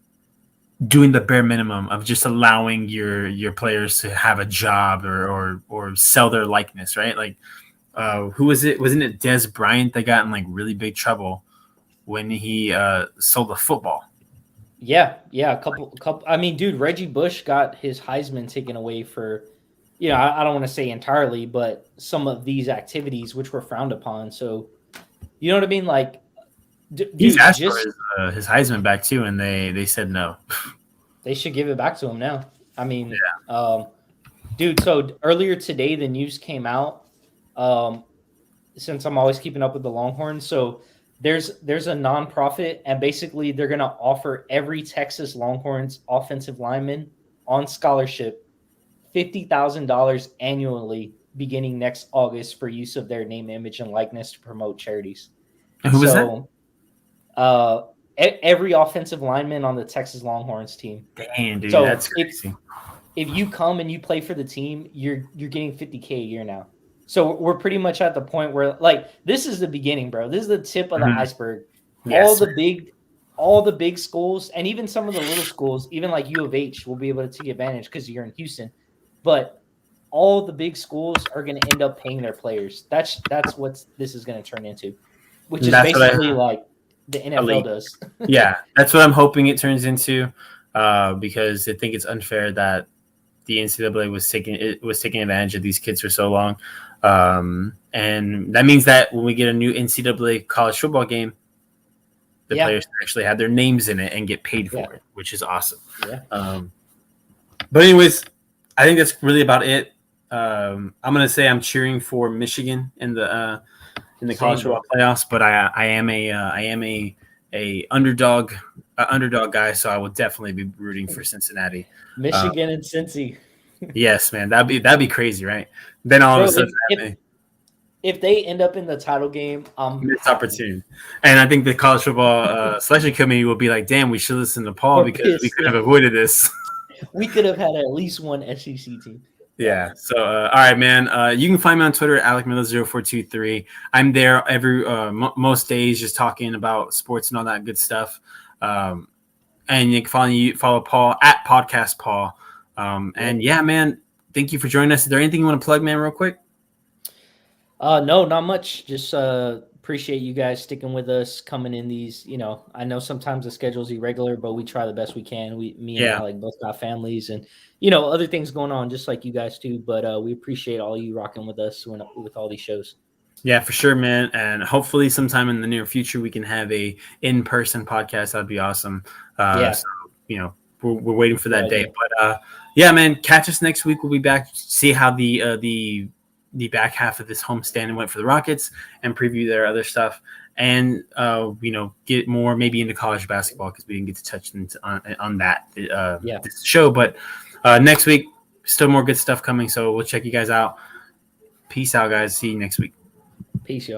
doing the bare minimum of just allowing your players to have a job or sell their likeness, right? Like, who was it? Wasn't it Des Bryant that got in like really big trouble when he sold a football? Yeah, a couple. I mean, dude, Reggie Bush got his Heisman taken away for, I don't want to say entirely, but some of these activities which were frowned upon. So, you know what I mean? Like, He's dude, asked for just his Heisman back too, and they said no. they should give it back to him now. I mean, dude. So earlier today, the news came out. Um, since I'm always keeping up with the Longhorns, so there's a nonprofit, and basically they're gonna offer every Texas Longhorns offensive lineman on scholarship $50,000 annually beginning next August for use of their name, image, and likeness to promote charities. And who was that? So, every offensive lineman on the Texas Longhorns team. Damn, dude, So that's crazy. if you come and you play for the team, you're getting $50K a year now. So we're pretty much at the point where, like, this is the beginning, bro. This is the tip of the iceberg. Yes. All the big schools, and even some of the little schools, even like U of H, will be able to take advantage because you're in Houston. But all the big schools are going to end up paying their players. That's what this is going to turn into, which is basically like the NFL does. Yeah, that's what I'm hoping it turns into, because I think it's unfair that the NCAA was taking advantage of these kids for so long, and that means that when we get a new NCAA college football game, the players actually have their names in it and get paid for it, which is awesome. Yeah. But anyways, I think that's really about it. I'm gonna say I'm cheering for Michigan in the college football playoffs, but I am a underdog guy, so I will definitely be rooting for Cincinnati. Michigan and Cincy. Yes, man, that'd be crazy, right? Then all of a sudden, if they end up in the title game, missed opportunity. And I think the college football selection committee will be like, "Damn, we should listen to Paul because we could have avoided this." We could have had at least one SEC team. Yeah. So, all right, man. You can find me on Twitter at AlecMiller0423. I'm there every most days, just talking about sports and all that good stuff. And you can follow Paul at Podcast Paul. And yeah, man, thank you for joining us. Is there anything you want to plug, man, real quick? No, not much. Just appreciate you guys sticking with us, coming in these. I know sometimes the schedule's irregular, but we try the best we can. Me and Alec both got families and other things going on, just like you guys do. But we appreciate all you rocking with us with all these shows. Yeah, for sure, man. And hopefully sometime in the near future we can have a in-person podcast. That'd be awesome. So, we're waiting for that day. But yeah, man, catch us next week. We'll be back, see how the back half of this homestand went for the Rockets and preview their other stuff. And, get more maybe into college basketball because we didn't get to touch on that this show. But next week, still more good stuff coming. So we'll check you guys out. Peace out, guys. See you next week. Peace, y'all.